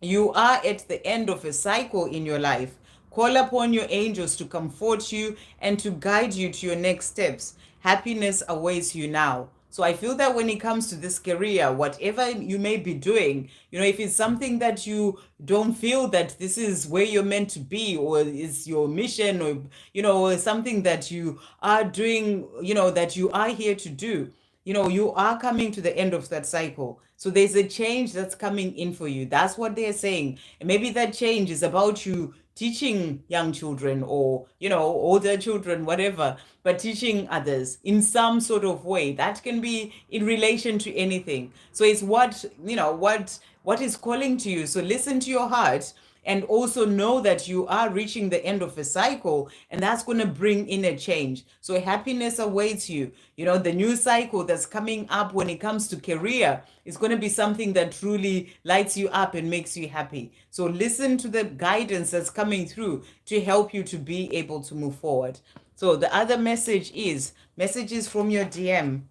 You are at the end of a cycle in your life. Call upon your angels to comfort you and to guide you to your next steps. Happiness awaits you now. So I feel that when it comes to this career, whatever you may be doing, if it's something that you don't feel that this is where you're meant to be, or is your mission, or, something that you are doing, that you are here to do, you are coming to the end of that cycle. So there's a change that's coming in for you. That's what they're saying. And maybe that change is about you teaching young children or, older children, whatever, but teaching others in some sort of way. That can be in relation to anything. So it's what is calling to you. So listen to your heart, and also know that you are reaching the end of a cycle, and that's going to bring in a change. So happiness awaits you. The new cycle that's coming up when it comes to career is going to be something that truly lights you up and makes you happy. So listen to the guidance that's coming through to help you to be able to move forward. So the other message is messages from your DM.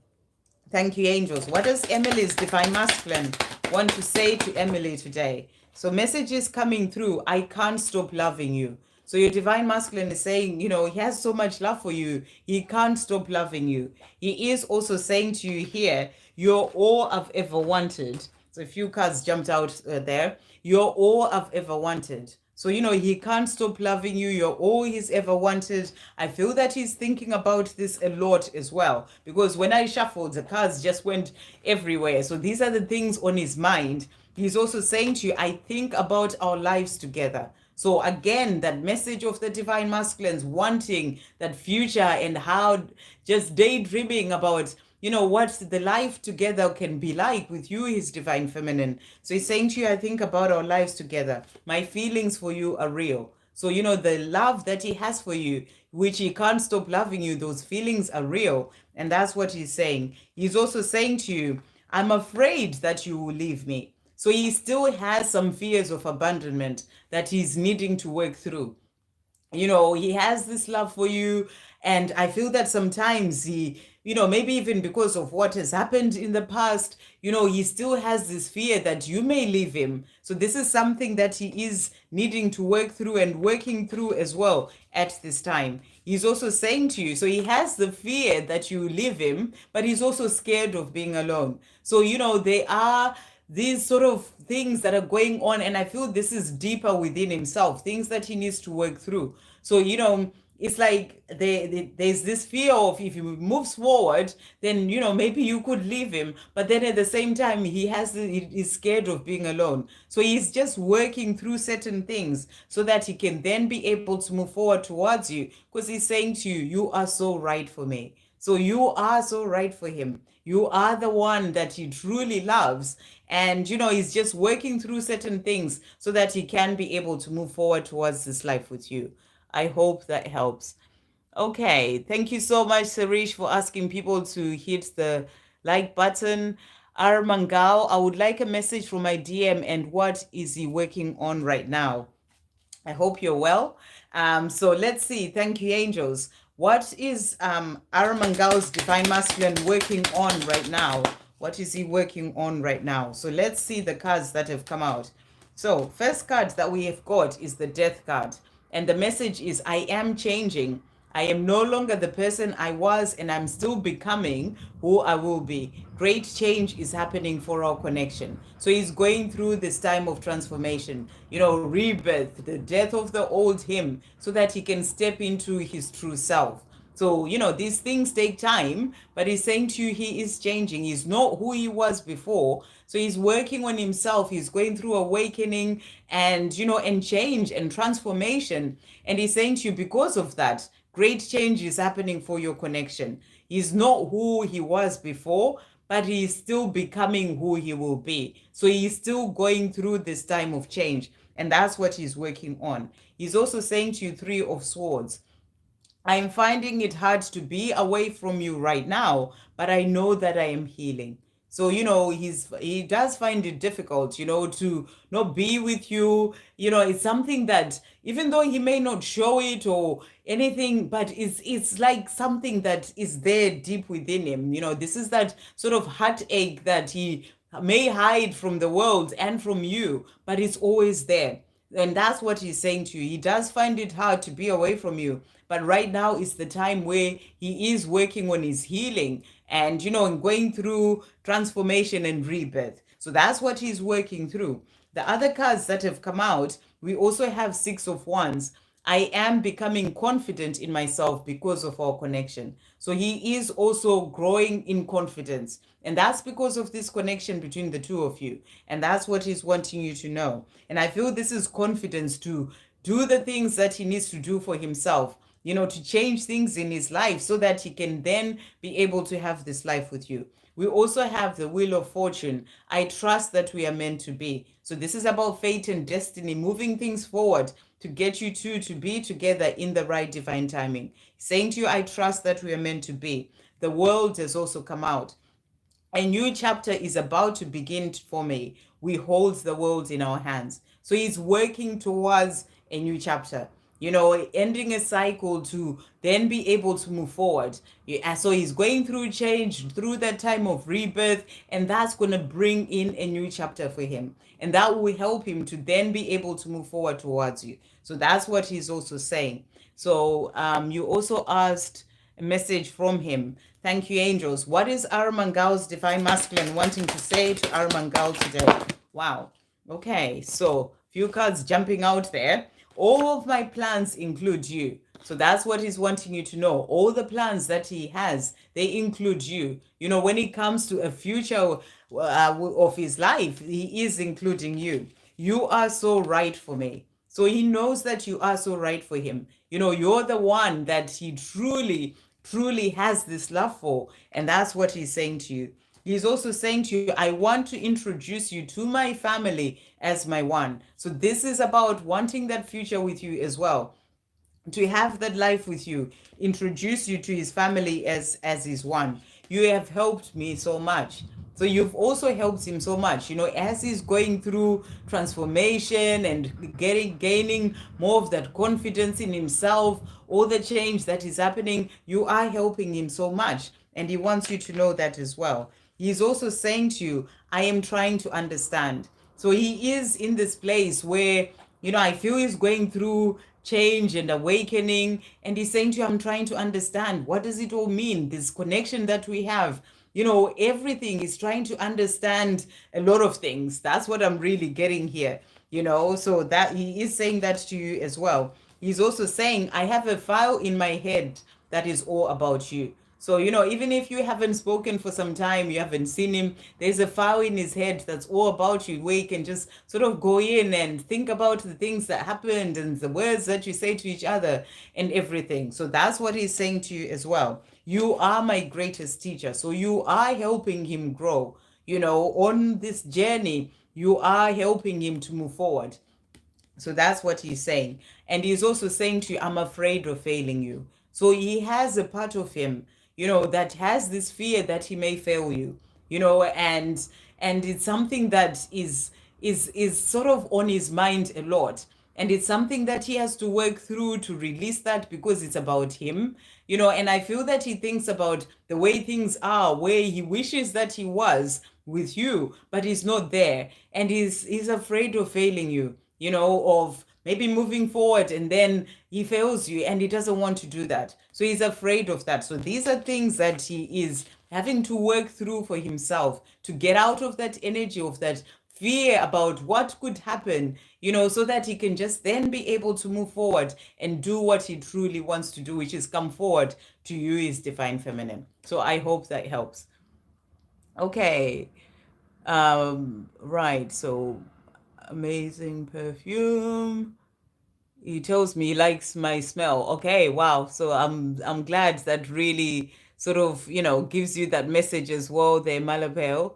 Thank you, angels. What does Emily's divine masculine want to say to Emily today? So messages coming through, I can't stop loving you. So your divine masculine is saying, he has so much love for you. He can't stop loving you. He is also saying to you here, you're all I've ever wanted. So a few cards jumped out there. you're all I've ever wanted. So, he can't stop loving you. You're all he's ever wanted. I feel that he's thinking about this a lot as well, because when I shuffled, the cards just went everywhere. So these are the things on his mind. He's also saying to you, I think about our lives together. So again, that message of the divine masculines wanting that future and how just daydreaming about what the life together can be like with you, his divine feminine. So he's saying to you, I think about our lives together. My feelings for you are real. So, the love that he has for you, which he can't stop loving you, those feelings are real. And that's what he's saying. He's also saying to you, I'm afraid that you will leave me. So he still has some fears of abandonment that he's needing to work through. He has this love for you. And I feel that sometimes he, maybe even because of what has happened in the past, he still has this fear that you may leave him. So this is something that he is needing to work through and working through as well at this time. He's also saying to you, so he has the fear that you leave him, but he's also scared of being alone. So, they are these sort of things that are going on, and I feel this is deeper within himself, things that he needs to work through. So it's like there's this fear of, if he moves forward, then maybe you could leave him, but then at the same time he's scared of being alone. So he's just working through certain things so that he can then be able to move forward towards you, because he's saying to you, you are so right for me. So you are so right for him. You are the one that he truly loves. And, he's just working through certain things so that he can be able to move forward towards this life with you. I hope that helps. Okay. Thank you so much, Sarish, for asking people to hit the like button. Armangal, I would like a message from my DM, and what is he working on right now? I hope you're well. So let's see. Thank you, angels. What is Aramangal's divine masculine working on right now? What is he working on right now? So let's see the cards that have come out. So first card that we have got is the death card. And the message is, I am changing. I am no longer the person I was, and I'm still becoming who I will be. Great change is happening for our connection. So he's going through this time of transformation, rebirth, the death of the old him, so that he can step into his true self. So, these things take time, but he's saying to you, he is changing. He's not who he was before. So he's working on himself. He's going through awakening and, and change and transformation. And he's saying to you, because of that, great change is happening for your connection. He's not who he was before, but he's still becoming who he will be. So he's still going through this time of change. And that's what he's working on. He's also saying to you, Three of Swords. I'm finding it hard to be away from you right now, but I know that I am healing. So, he does find it difficult, to not be with you. It's something that, even though he may not show it or anything, but it's like something that is there deep within him. This is that sort of heartache that he may hide from the world and from you, but it's always there. And that's what he's saying to you. He does find it hard to be away from you, but right now is the time where he is working on his healing and, and going through transformation and rebirth. So that's what he's working through. The other cards that have come out, we also have Six of Wands. I am becoming confident in myself because of our connection. So he is also growing in confidence. And that's because of this connection between the two of you. And that's what he's wanting you to know. And I feel this is confidence to do the things that he needs to do for himself, to change things in his life so that he can then be able to have this life with you. We also have the Wheel of Fortune. I trust that we are meant to be. So this is about fate and destiny, moving things forward to get you two to be together in the right divine timing. Saying to you, I trust that we are meant to be. The World has also come out. A new chapter is about to begin for me. We hold the world in our hands. So he's working towards a new chapter, ending a cycle to then be able to move forward. So he's going through change, through that time of rebirth, and that's going to bring in a new chapter for him. And that will help him to then be able to move forward towards you. So that's what he's also saying. So you also asked a message from him. Thank you, angels. What is Aramangal's divine masculine wanting to say to Aramangal today? Wow. Okay, so few cards jumping out there. All of my plans include you. So that's what he's wanting you to know. All the plans that he has, they include you. You know, when it comes to a future of his life, he is including you. You are so right for me. So he knows that you are so right for him. You know, you're the one that he truly, truly has this love for. And that's what he's saying to you. He's also saying to you, I want to introduce you to my family as my one. So this is about wanting that future with you as well, to have that life with you, introduce you to his family as his one. You have helped me so much. So you've also helped him so much, you know, as he's going through transformation and gaining more of that confidence in himself, all the change that is happening, you are helping him so much. And he wants you to know that as well. He's also saying to you, I am trying to understand. So he is in this place where, you know, I feel he's going through change and awakening. And he's saying to you, I'm trying to understand, what does it all mean? This connection that we have, you know, everything is trying to understand a lot of things. That's what I'm really getting here, you know. So that he is saying that to you as well. He's also saying, I have a file in my head that is all about you. So, you know, even if you haven't spoken for some time, you haven't seen him, there's a file in his head that's all about you, where you can just sort of go in and think about the things that happened and the words that you say to each other and everything. So that's what he's saying to you as well. You are my greatest teacher. So you are helping him grow, you know, on this journey. You are helping him to move forward. So that's what he's saying. And he's also saying to you, I'm afraid of failing you. So he has a part of him, you know, that has this fear that he may fail you, you know, and it's something that is sort of on his mind a lot. And it's something that he has to work through to release that, because it's about him, you know. And I feel that he thinks about the way things are, where he wishes that he was with you, but he's not there. And he's afraid of failing you, you know, of maybe moving forward and then he fails you, and he doesn't want to do that. So he's afraid of that. So these are things that he is having to work through for himself, to get out of that energy of that fear about what could happen, you know, so that he can just then be able to move forward and do what he truly wants to do, which is come forward to you, his divine feminine. So I hope that helps. Okay. Right. So amazing perfume. He tells me he likes my smell. Okay, wow. So I'm glad that really sort of, you know, gives you that message as well there, Malabel.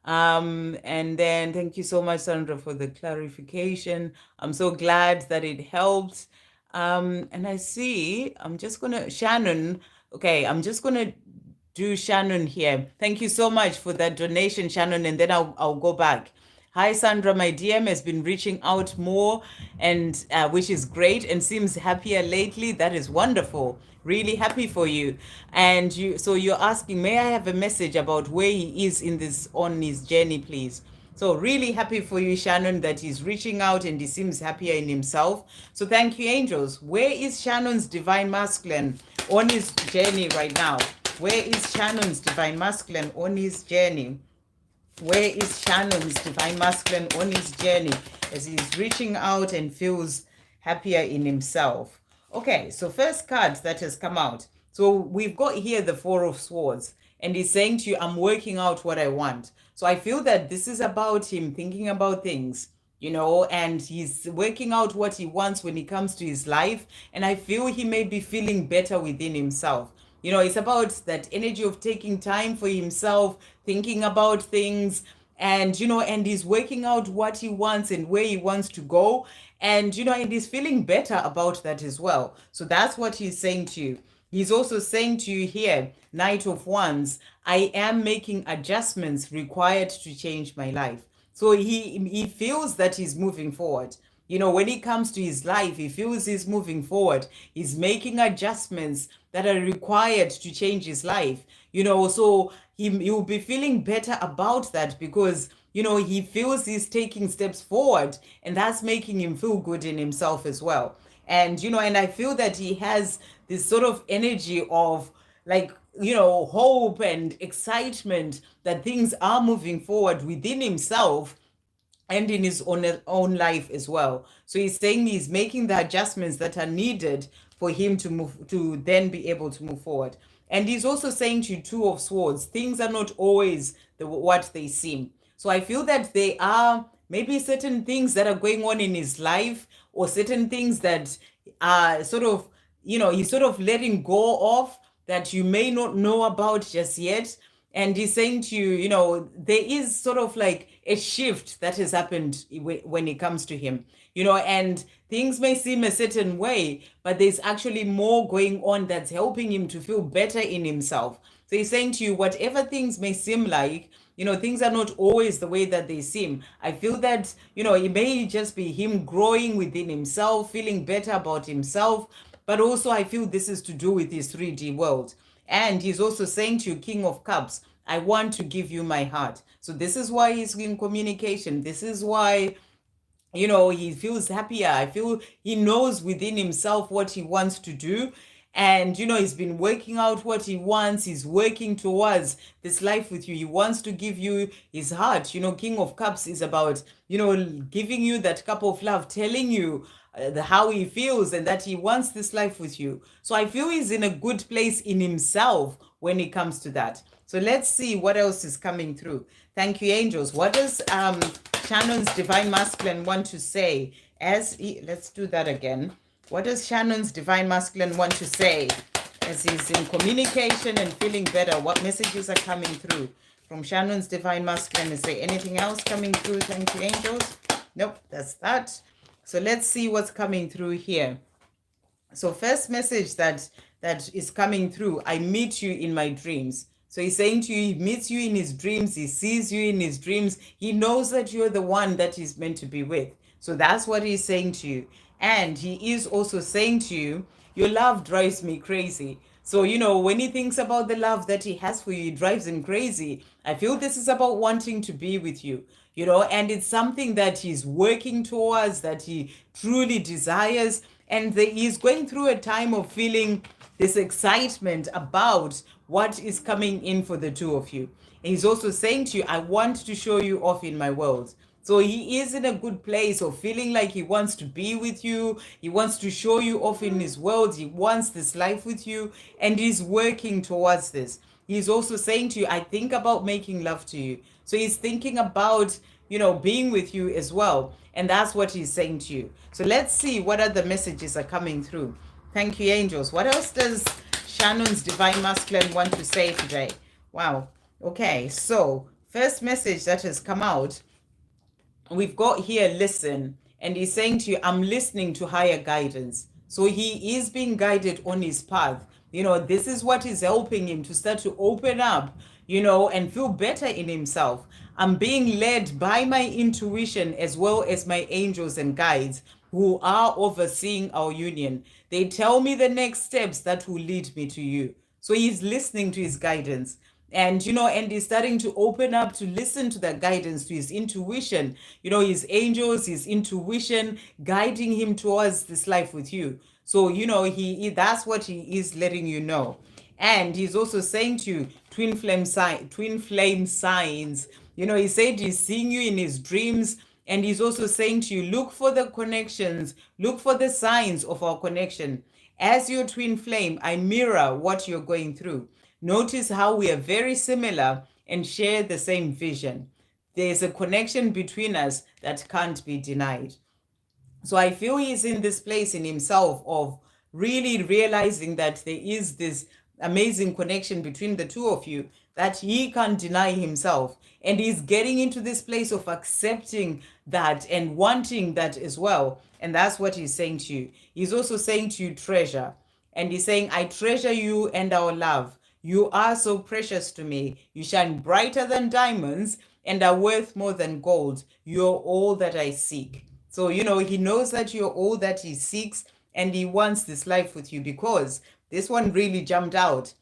And then thank you so much, Sandra, for the clarification. I'm so glad that it helped. And I see, I'm just gonna, Shannon, okay, I'm just gonna do Shannon here. Thank you so much for that donation, Shannon, and then I'll go back. Hi, Sandra. My DM has been reaching out more, and which is great, and seems happier lately. That is wonderful. Really happy for you. And so you're asking, may I have a message about where he is in this on his journey, please? So really happy for you, Shannon, that he's reaching out and he seems happier in himself. So thank you, angels. Where is Shannon's divine masculine on his journey right now? Where is Shannon's divine masculine on his journey? Where is Shannon's divine masculine on his journey as he's reaching out and feels happier in himself? Okay, so first card that has come out. So we've got here the Four of Swords, and he's saying to you, I'm working out what I want. So I feel that this is about him thinking about things, you know, and he's working out what he wants when it comes to his life. And I feel he may be feeling better within himself. You know, it's about that energy of taking time for himself, thinking about things, and, you know, and he's working out what he wants and where he wants to go. And, you know, and he's feeling better about that as well. So that's what he's saying to you. He's also saying to you here, Knight of Wands, I am making adjustments required to change my life. So he feels that he's moving forward. You know, when it comes to his life, he feels he's moving forward. He's making adjustments that are required to change his life. You know, so he'll be feeling better about that, because, you know, he feels he's taking steps forward, and that's making him feel good in himself as well. And, you know, and I feel that he has this sort of energy of, like, you know, hope and excitement that things are moving forward within himself. and in his own life as well. So he's saying he's making the adjustments that are needed for him to move, to then be able to move forward. And he's also saying to you, Two of Swords, things are not always what they seem. So I feel that there are maybe certain things that are going on in his life, or certain things that are sort of, he's sort of letting go of, that you may not know about just yet. And he's saying to you, there is sort of like a shift that has happened when it comes to him, and things may seem a certain way, but there's actually more going on that's helping him to feel better in himself. So he's saying to you, whatever things may seem like, things are not always the way that they seem. I feel that, it may just be him growing within himself, feeling better about himself. But also, I feel this is to do with his 3D world. And he's also saying to you, King of Cups, I want to give you my heart. So this is why he's in communication. This is why, he feels happier. I feel he knows within himself what he wants to do. And, he's been working out what he wants. He's working towards this life with you. He wants to give you his heart. King of Cups is about, giving you that cup of love, telling you how he feels and that he wants this life with you. So I feel he's in a good place in himself when it comes to that. So let's see what else is coming through. Thank you, angels. What does Shannon's Divine Masculine want to say? Let's do that again. What does Shannon's Divine Masculine want to say as he's in communication and feeling better? What messages are coming through from Shannon's Divine Masculine? Is there anything else coming through? Thank you, angels. Nope, that's that. So let's see what's coming through here. So first message that is coming through, I meet you in my dreams. So he's saying to you, he meets you in his dreams, he sees you in his dreams, he knows that you're the one that he's meant to be with. So that's what he's saying to you. And he is also saying to you, your love drives me crazy. So, when he thinks about the love that he has for you, it drives him crazy. I feel this is about wanting to be with you, and it's something that he's working towards, that he truly desires. And he's going through a time of feeling this excitement about what is coming in for the two of you. And he's also saying to you, I want to show you off in my world. So he is in a good place of feeling like he wants to be with you. He wants to show you off in his world. He wants this life with you, and he's working towards this. He's also saying to you, I think about making love to you. So he's thinking about, being with you as well. And that's what he's saying to you. So let's see what other messages are coming through. Thank you, angels. What else does Shannon's Divine Masculine want to say today? Wow. Okay, so first message that has come out, we've got here, listen. And he's saying to you, I'm listening to higher guidance. So he is being guided on his path. This is what is helping him to start to open up, and feel better in himself. I'm being led by my intuition as well as my angels and guides who are overseeing our union. They tell me the next steps that will lead me to you. So he's listening to his guidance. And and he's starting to open up to listen to that guidance, to his intuition, his angels, his intuition guiding him towards this life with you. So that's what he is letting you know. And he's also saying to you, twin flame signs. He said he's seeing you in his dreams. And he's also saying to you, look for the connections, look for the signs of our connection. As your twin flame, I mirror what you're going through. Notice how we are very similar and share the same vision. There's a connection between us that can't be denied. So I feel he's in this place in himself of really realizing that there is this amazing connection between the two of you that he can't deny himself. And he's getting into this place of accepting that and wanting that as well. And that's what he's saying to you. He's also saying to you, treasure. And he's saying, I treasure you and our love. You are so precious to me. You shine brighter than diamonds and are worth more than gold. You're all that I seek. So, he knows that you're all that he seeks, and he wants this life with you, because this one really jumped out.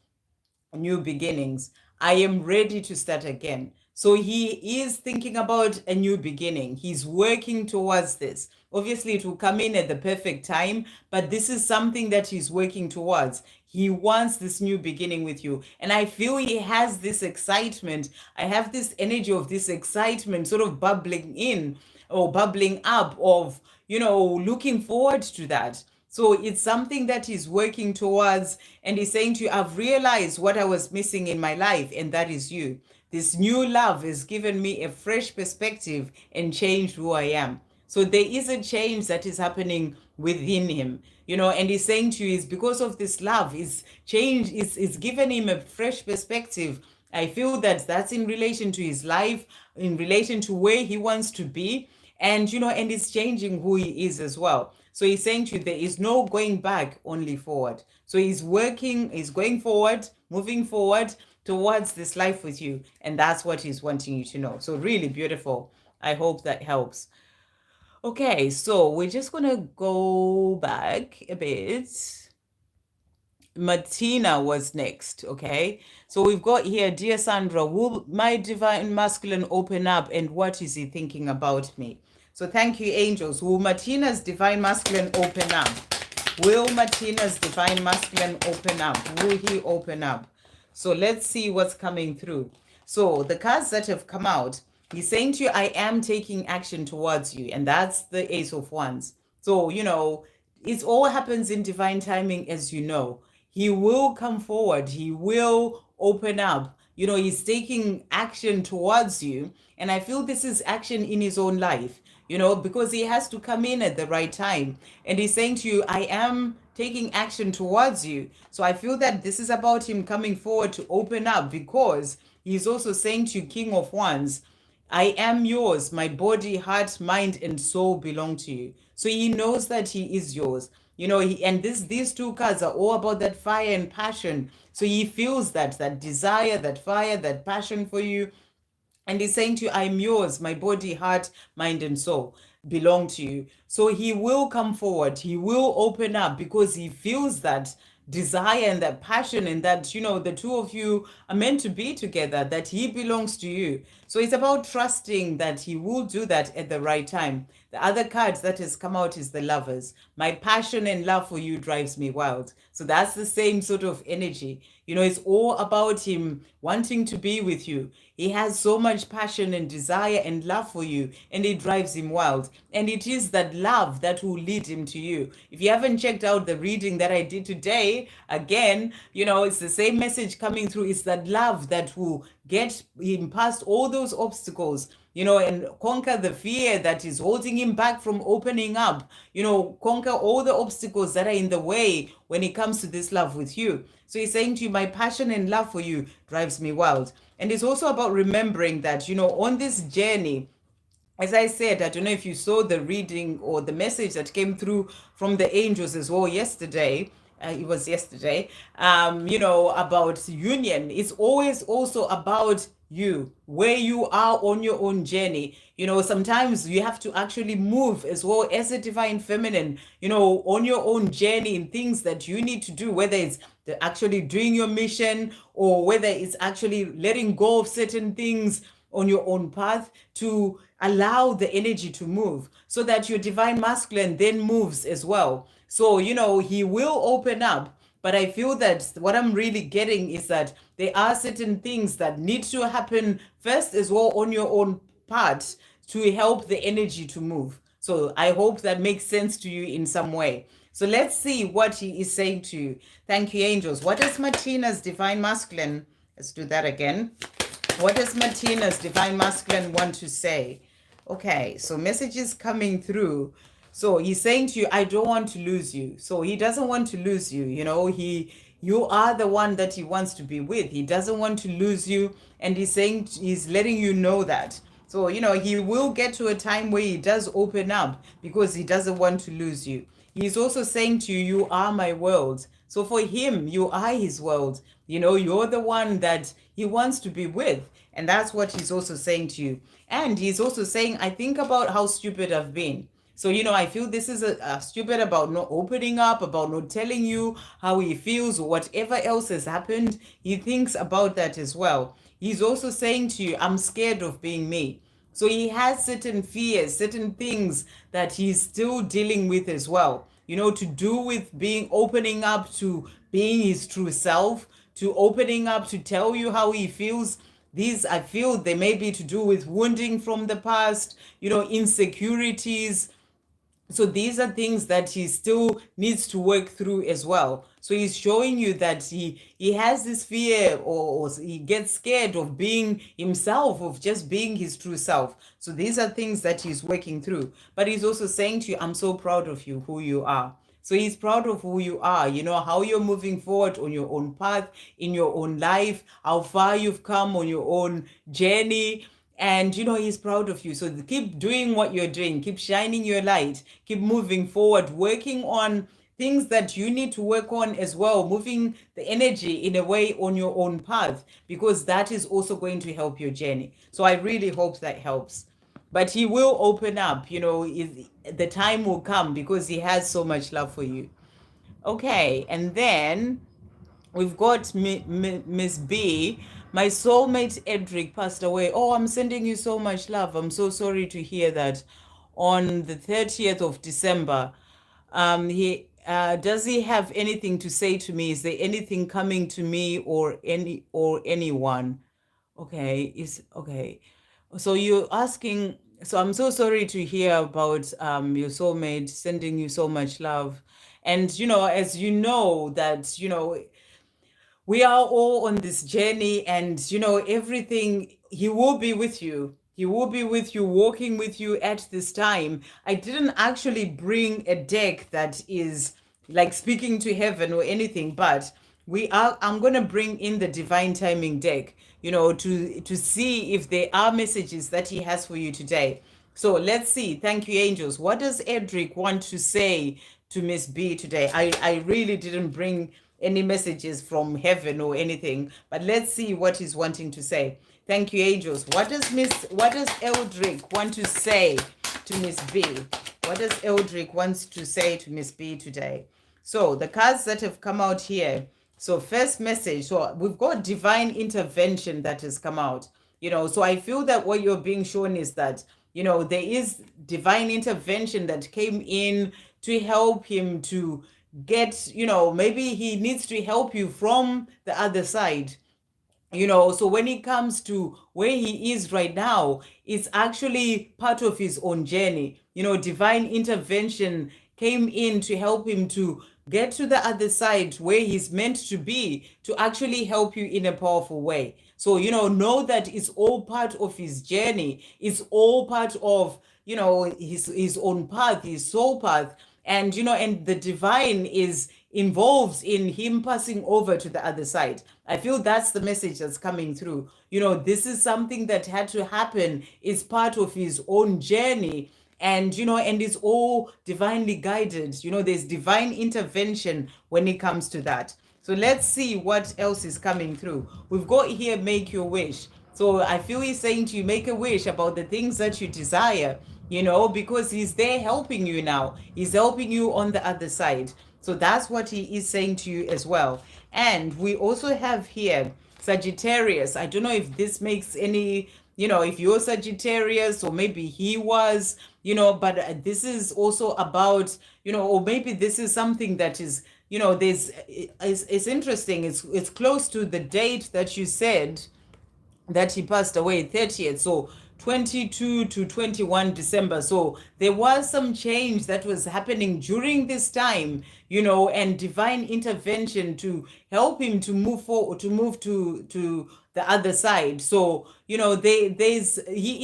New beginnings. I am ready to start again. So he is thinking about a new beginning. He's working towards this. Obviously, it will come in at the perfect time, but this is something that he's working towards. He wants this new beginning with you. And I feel he has this excitement. I have this energy of this excitement sort of bubbling in or bubbling up of, looking forward to that. So it's something that he's working towards, and he's saying to you, I've realized what I was missing in my life, and that is you. This new love has given me a fresh perspective and changed who I am. So there is a change that is happening within him, and he's saying to you, is because of this love, is change, is given him a fresh perspective. I feel that that's in relation to his life, in relation to where he wants to be, and it's changing who he is as well. So he's saying to you, there is no going back, only forward. So he's going forward, moving forward towards this life with you. And that's what he's wanting you to know. So really beautiful. I hope that helps. Okay, so we're just going to go back a bit. Martina was next, okay? So we've got here, dear Sandra, will my divine masculine open up, and what is he thinking about me? So thank you, angels. Will Martina's divine masculine open up? Will Martina's divine masculine open up? Will he open up? So let's see what's coming through. So the cards that have come out, he's saying to you, I am taking action towards you. And that's the Ace of Wands. So, it all happens in divine timing, as you know. He will come forward. He will open up. He's taking action towards you. And I feel this is action in his own life, because he has to come in at the right time. And he's saying to you, I am taking action towards you. So I feel that this is about him coming forward to open up, because he's also saying to you, King of Wands, I am yours. My body, heart, mind, and soul belong to you. So he knows that he is yours. And these two cards are all about that fire and passion. So he feels that desire, that fire, that passion for you. And he's saying to you, I'm yours. My body, heart, mind, and soul belong to you. So he will come forward. He will open up, because he feels that desire and that passion, and that, the two of you are meant to be together, that he belongs to you. So it's about trusting that he will do that at the right time. The other cards that has come out is the Lovers. My passion and love for you drives me wild. So that's the same sort of energy. It's all about him wanting to be with you. He has so much passion and desire and love for you, and it drives him wild. And it is that love that will lead him to you. If you haven't checked out the reading that I did today, again, it's the same message coming through. It's that love that will get him past all those obstacles, and conquer the fear that is holding him back from opening up, conquer all the obstacles that are in the way when it comes to this love with you. So he's saying to you, my passion and love for you drives me wild. And it's also about remembering that, on this journey, as I said, I don't know if you saw the reading or the message that came through from the angels as well yesterday. It was yesterday, about union. It's always also about you, where you are on your own journey. Sometimes you have to actually move as well as a divine feminine, on your own journey in things that you need to do, whether it's actually doing your mission, or whether it's actually letting go of certain things on your own path, to allow the energy to move, so that your divine masculine then moves as well. So, he will open up. But I feel that what I'm really getting is that there are certain things that need to happen first as well on your own part, to help the energy to move. So I hope that makes sense to you in some way. So let's see what he is saying to you. Thank you, angels. What does Martina's divine masculine, let's do that again. What does Martina's divine masculine want to say? Okay, so messages coming through. So he's saying to you, I don't want to lose you. So he doesn't want to lose you. You are the one that he wants to be with. He doesn't want to lose you. And he's letting you know that. So, he will get to a time where he does open up, because he doesn't want to lose you. He's also saying to you, you are my world. So for him, you are his world. You're the one that he wants to be with. And that's what he's also saying to you. And he's also saying, I think about how stupid I've been. So, I feel this is a stupid about not opening up, about not telling you how he feels, or whatever else has happened. He thinks about that as well. He's also saying to you, I'm scared of being me. So he has certain fears, certain things that he's still dealing with as well, to do with opening up to being his true self, to opening up to tell you how he feels. These, I feel, they may be to do with wounding from the past, insecurities. So these are things that he still needs to work through as well. So he's showing you that he has this fear, or he gets scared of being himself, of just being his true self. So these are things that he's working through. But he's also saying to you, I'm so proud of you, who you are. So he's proud of who you are, how you're moving forward on your own path, in your own life, how far you've come on your own journey. And he's proud of you. So keep doing what you're doing, keep shining your light, keep moving forward, working on things that you need to work on as well, moving the energy in a way on your own path, because that is also going to help your journey. So I really hope that helps. But he will open up, the time will come, because he has so much love for you. Okay, and then we've got Miss B. My soulmate Edric passed away. Oh, I'm sending you so much love. I'm so sorry to hear that. On the 30th of December. He does he have anything to say to me? Is there anything coming to me or anyone? Okay, is okay. So you're asking, so I'm so sorry to hear about your soulmate, sending you so much love. And as you know that, we are all on this journey, and everything, he will be with you. He will be with you, walking with you at this time. I didn't actually bring a deck that is like speaking to heaven or anything, but I'm going to bring in the divine timing deck, to see if there are messages that he has for you today. So let's see. Thank you, angels. What does Edric want to say to Miss B today? I really didn't bring any messages from heaven or anything, but let's see what he's wanting to say. Thank you, angels. What does Eldrick want to say to Miss B? What does Eldrick wants to say to Miss B today? So the cards that have come out here. So first message. So we've got divine intervention that has come out. So I feel that what you're being shown is that, there is divine intervention that came in to help him to get, maybe he needs to help you from the other side. So when it comes to where he is right now, it's actually part of his own journey. Divine intervention came in to help him to get to the other side where he's meant to be, to actually help you in a powerful way. So, know that it's all part of his journey. It's all part of, his own path, his soul path. And, and the divine is involved in him passing over to the other side. I feel that's the message that's coming through. This is something that had to happen. It's part of his own journey. And, and it's all divinely guided. There's divine intervention when it comes to that. So let's see what else is coming through. We've got here, make your wish. So I feel he's saying to you, make a wish about the things that you desire, because he's there helping you now. He's helping you on the other side. So that's what he is saying to you as well. And we also have here Sagittarius. I don't know if this makes any, if you're Sagittarius, or maybe he was, but this is also about, or maybe this is something that is, it's interesting. It's close to the date that you said that he passed away, 30th. So 22 to 21 December. So there was some change that was happening during this time, and divine intervention to help him to move forward, to move to the other side. So, he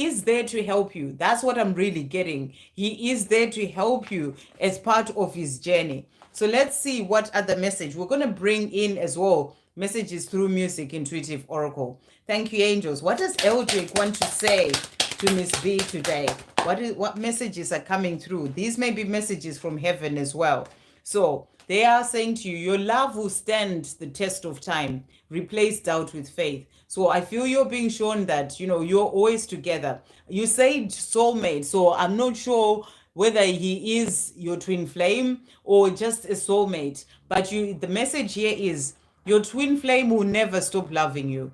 is there to help you. That's what I'm really getting. He is there to help you as part of his journey. So let's see what other message we're going to bring in as well. Messages through music, intuitive oracle. Thank you, angels. What does Eldrick want to say to Miss B today? What messages are coming through? These may be messages from heaven as well. So they are saying to you, your love will stand the test of time. Replace doubt with faith. So I feel you're being shown that, you're always together. You said soulmate, so I'm not sure whether he is your twin flame or just a soulmate. But the message here is, your twin flame will never stop loving you.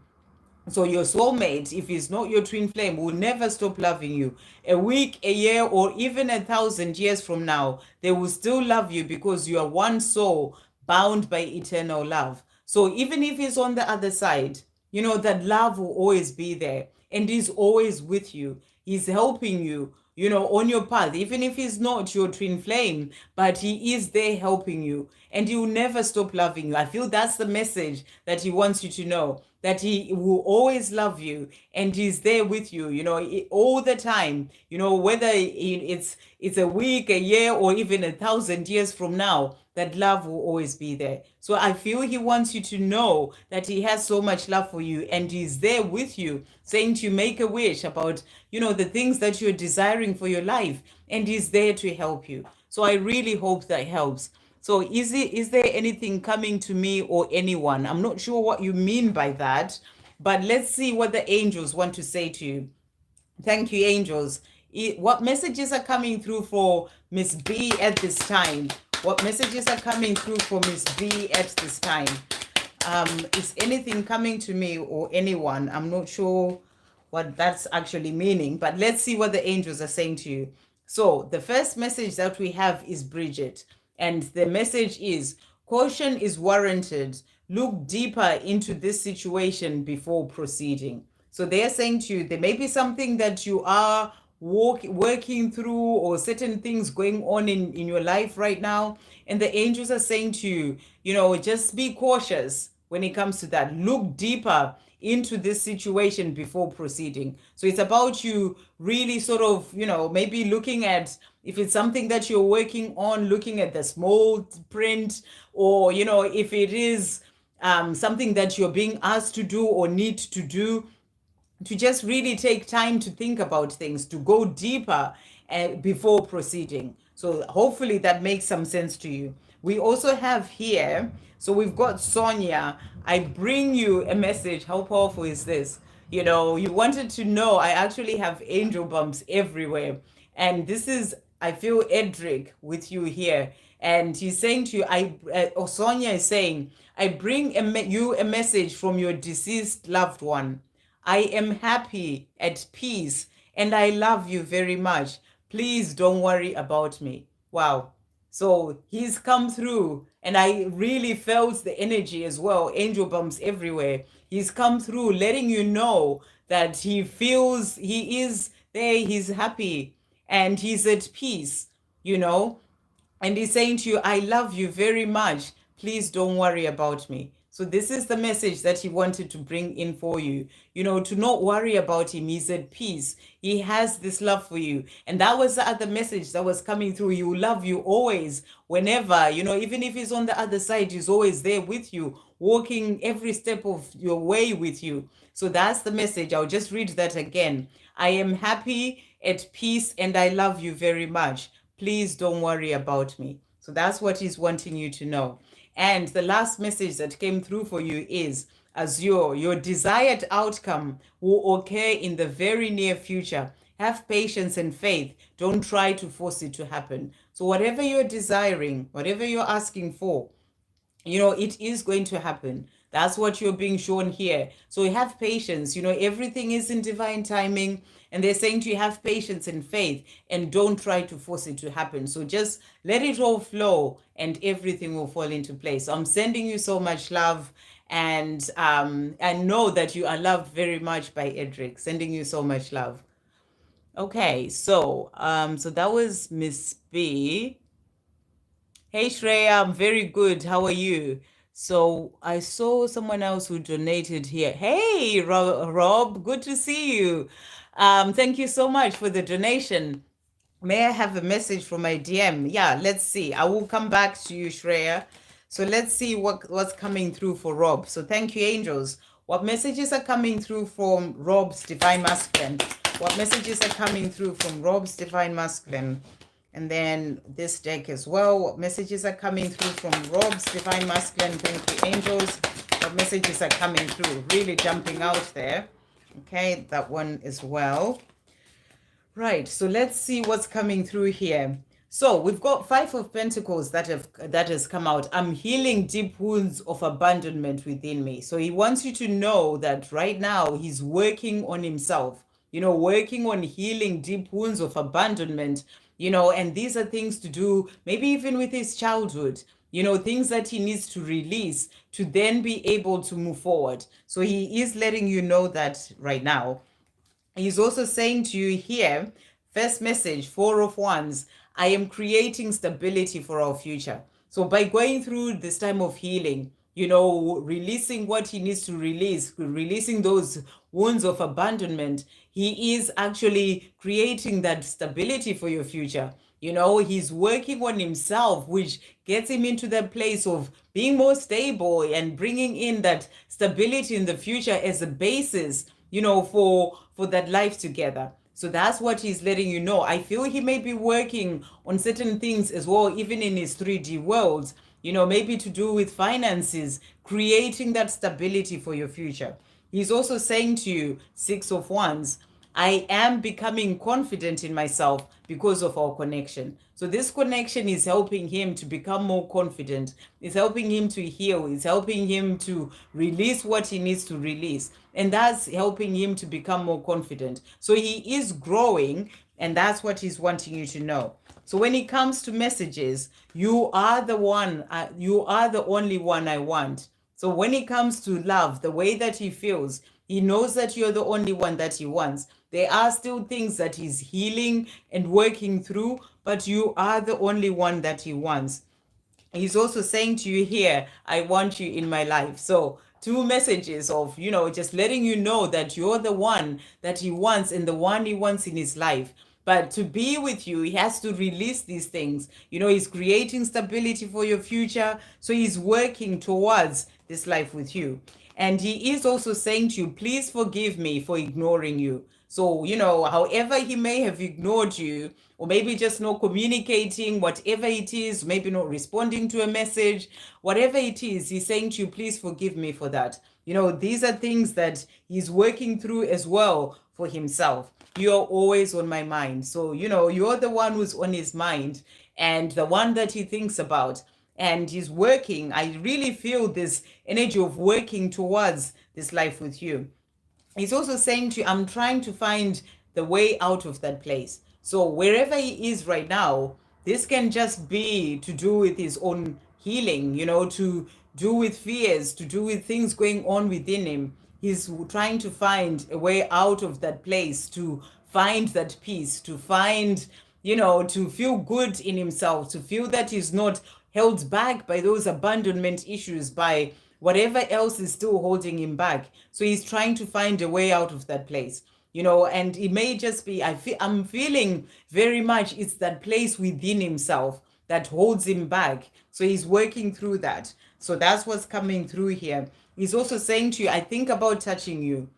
So your soulmate, if he's not your twin flame, will never stop loving you. A week, a year, or even 1,000 years from now, they will still love you, because you are one soul bound by eternal love. So even if he's on the other side, that love will always be there and he's always with you. He's helping you, on your path, even if he's not your twin flame, but he is there helping you and he will never stop loving you. I feel that's the message that he wants you to know, that he will always love you and he's there with you, all the time, whether it's a week, a year, or even 1,000 years from now, that love will always be there. So I feel he wants you to know that he has so much love for you and he's there with you, saying to make a wish about, the things that you're desiring for your life, and he's there to help you. So I really hope that helps. So is there anything coming to me or anyone? I'm not sure what you mean by that, but let's see what the angels want to say to you. Thank you, angels. What messages are coming through for Miss B at this time? What messages are coming through for Miss B at this time? Is anything coming to me or anyone? I'm not sure what that's actually meaning, but let's see what the angels are saying to you. So the first message that we have is Bridget, and the message is caution is warranted. Look deeper into this situation before proceeding. So they are saying to you, there may be something that you are working through, or certain things going on in your life right now. And the angels are saying to you, just be cautious when it comes to that. Look deeper into this situation before proceeding. So it's about you really sort of, maybe looking at, if it's something that you're working on, looking at the small print, or, if it is something that you're being asked to do or need to do, to just really take time to think about things, to go deeper before proceeding. So hopefully that makes some sense to you. We also have here, so we've got Sonia. I bring you a message. How powerful is this? You wanted to know, I actually have angel bumps everywhere. And this is, I feel Edric with you here. And he's saying to you, Sonia is saying, I bring you a message from your deceased loved one. I am happy, at peace, and I love you very much. Please don't worry about me. Wow. So he's come through, and I really felt the energy as well. Angel bumps everywhere. He's come through, letting you know that he feels he is there, he's happy, and he's at peace, and he's saying to you, I love you very much. Please don't worry about me. So this is the message that he wanted to bring in for you, to not worry about him. He's at peace. He has this love for you. And that was the other message that was coming through. He will love you always, whenever, even if he's on the other side, he's always there with you, walking every step of your way with you. So that's the message. I'll just read that again. I am happy, at peace, and I love you very much. Please don't worry about me. So that's what he's wanting you to know. And the last message that came through for you is, Azure, your desired outcome will occur in the very near future. Have patience and faith. Don't try to force it to happen. So whatever you're desiring, whatever you're asking for, it is going to happen. That's what you're being shown here. So have patience. Everything is in divine timing. And they're saying to you, have patience and faith, and don't try to force it to happen. So just let it all flow and everything will fall into place. So I'm sending you so much love. And I know that you are loved very much by Edric. Sending you so much love. Okay, so that was Miss B. Hey Shreya, I'm very good. How are you? So I saw someone else who donated here. Hey, Rob, good to see you. Thank you so much for the donation. May I have a message from my DM? Yeah, let's see. I will come back to you, Shreya. So let's see what's coming through for Rob. So thank you, angels. What messages are coming through from Rob's Divine Masculine? What messages are coming through from Rob's Divine Masculine? And then this deck as well. What messages are coming through from Rob's Divine Masculine? Thank you, angels. What messages are coming through? Really jumping out there. Okay, that one as well. Right, so let's see what's coming through here. So we've got Five of Pentacles that has come out. I'm healing deep wounds of abandonment within me. So he wants you to know that right now he's working on himself, working on healing deep wounds of abandonment, and these are things to do maybe even with his childhood, things that he needs to release to then be able to move forward. So he is letting you know that right now. He's also saying to you here, first message, Four of Wands, I am creating stability for our future. So by going through this time of healing, releasing what he needs to release, releasing those wounds of abandonment, he is actually creating that stability for your future. He's working on himself, which gets him into that place of being more stable and bringing in that stability in the future as a basis, for that life together. So that's what he's letting you know. I feel he may be working on certain things as well, even in his 3D world, maybe to do with finances, creating that stability for your future. He's also saying to you, Six of Wands, I am becoming confident in myself because of our connection. So this connection is helping him to become more confident. It's helping him to heal. It's helping him to release what he needs to release. And that's helping him to become more confident. So he is growing, and that's what he's wanting you to know. So when it comes to messages, you are the one, you are the only one I want. So when it comes to love, the way that he feels, he knows that you're the only one that he wants. There are still things that he's healing and working through, but you are the only one that he wants. He's also saying to you here, I want you in my life. So two messages of, just letting you know that you're the one that he wants and the one he wants in his life. But to be with you, he has to release these things. He's creating stability for your future. So he's working towards this life with you. And he is also saying to you, please forgive me for ignoring you. So, however he may have ignored you, or maybe just not communicating, whatever it is, maybe not responding to a message, whatever it is, he's saying to you, please forgive me for that. These are things that he's working through as well for himself. You're always on my mind. So, you're the one who's on his mind and the one that he thinks about. And he's working. I really feel this energy of working towards this life with you. He's also saying to you, I'm trying to find the way out of that place. So wherever he is right now, this can just be to do with his own healing, to do with fears, to do with things going on within him. He's trying to find a way out of that place, to find that peace, to find, to feel good in himself, to feel that he's not held back by those abandonment issues, by whatever else is still holding him back. So he's trying to find a way out of that place, and it may just be, I'm feeling very much it's that place within himself that holds him back. So he's working through that. So that's what's coming through here. He's also saying to you, I think about touching you.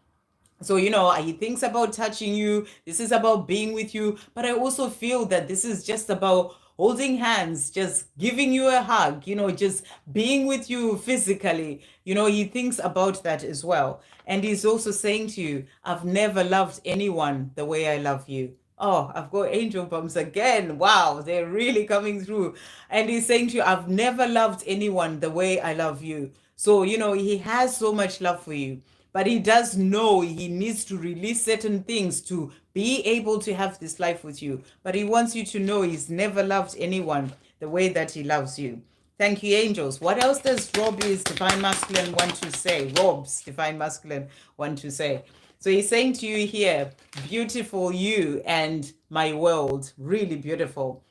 So, he thinks about touching you. This is about being with you. But I also feel that this is just about holding hands, just giving you a hug, just being with you physically. He thinks about that as well. And he's also saying to you, I've never loved anyone the way I love you. Oh, I've got angel bumps again. Wow, they're really coming through. And he's saying to you, I've never loved anyone the way I love you. So, he has so much love for you. But he does know he needs to release certain things to be able to have this life with you. But he wants you to know he's never loved anyone the way that he loves you. Thank you, angels. What else does Robbie's Divine Masculine want to say? Rob's Divine Masculine want to say. So he's saying to you here, beautiful you and my world, really beautiful.